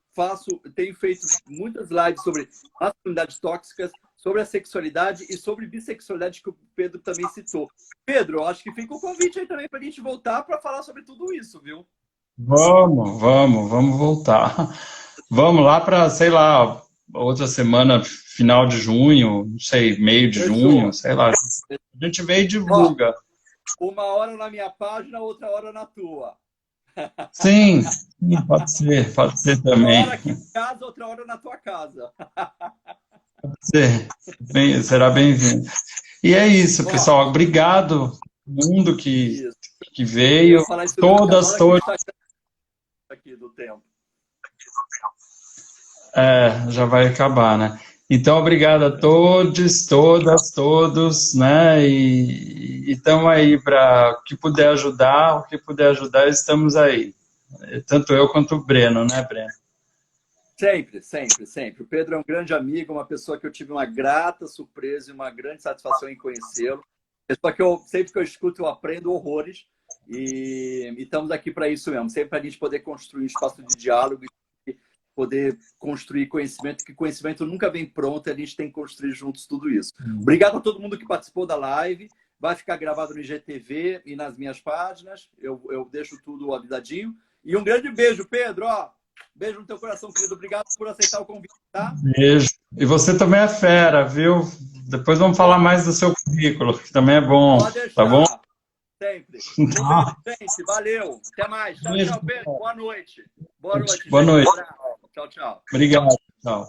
S1: tenho feito muitas lives sobre masculinidades tóxicas, sobre a sexualidade e sobre bissexualidade, que o Pedro também citou. Pedro, acho que fica o convite aí também para a gente voltar para falar sobre tudo isso, viu?
S2: Vamos voltar. Vamos lá para, sei lá, outra semana, final de junho, não sei, meio de junho, sei lá. A gente veio e divulga.
S1: Uma hora na minha página, outra hora na tua.
S2: Sim, pode ser também.
S1: Uma hora aqui em casa, outra hora na tua casa.
S2: Será bem-vindo. E é isso, pessoal. Obrigado mundo que veio. Todas.
S1: Aqui do tempo.
S2: Já vai acabar, né? Então, obrigado a todos, todos, né? E estamos aí para o que puder ajudar, estamos aí. Tanto eu quanto o Breno, né, Breno?
S1: Sempre. O Pedro é um grande amigo, uma pessoa que eu tive uma grata surpresa e uma grande satisfação em conhecê-lo. Pessoa que sempre que eu escuto, eu aprendo horrores. E estamos aqui para isso mesmo, sempre para a gente poder construir um espaço de diálogo e poder construir conhecimento, que conhecimento nunca vem pronto, e a gente tem que construir juntos tudo isso. Obrigado a todo mundo que participou da live. Vai ficar gravado no IGTV e nas minhas páginas. Eu deixo tudo avisadinho. E um grande beijo, Pedro. Beijo no teu coração, querido. Obrigado por aceitar o convite, tá?
S2: Beijo. E você também é fera, viu? Depois vamos falar mais do seu currículo, que também é bom.
S1: Pode deixar.
S2: Tá bom?
S1: Sempre. Um beijo, gente. Valeu. Até mais. Tchau, tchau, Pedro. Boa noite. Boa noite.
S2: Boa noite.
S1: Tchau, tchau.
S2: Obrigado. Tchau.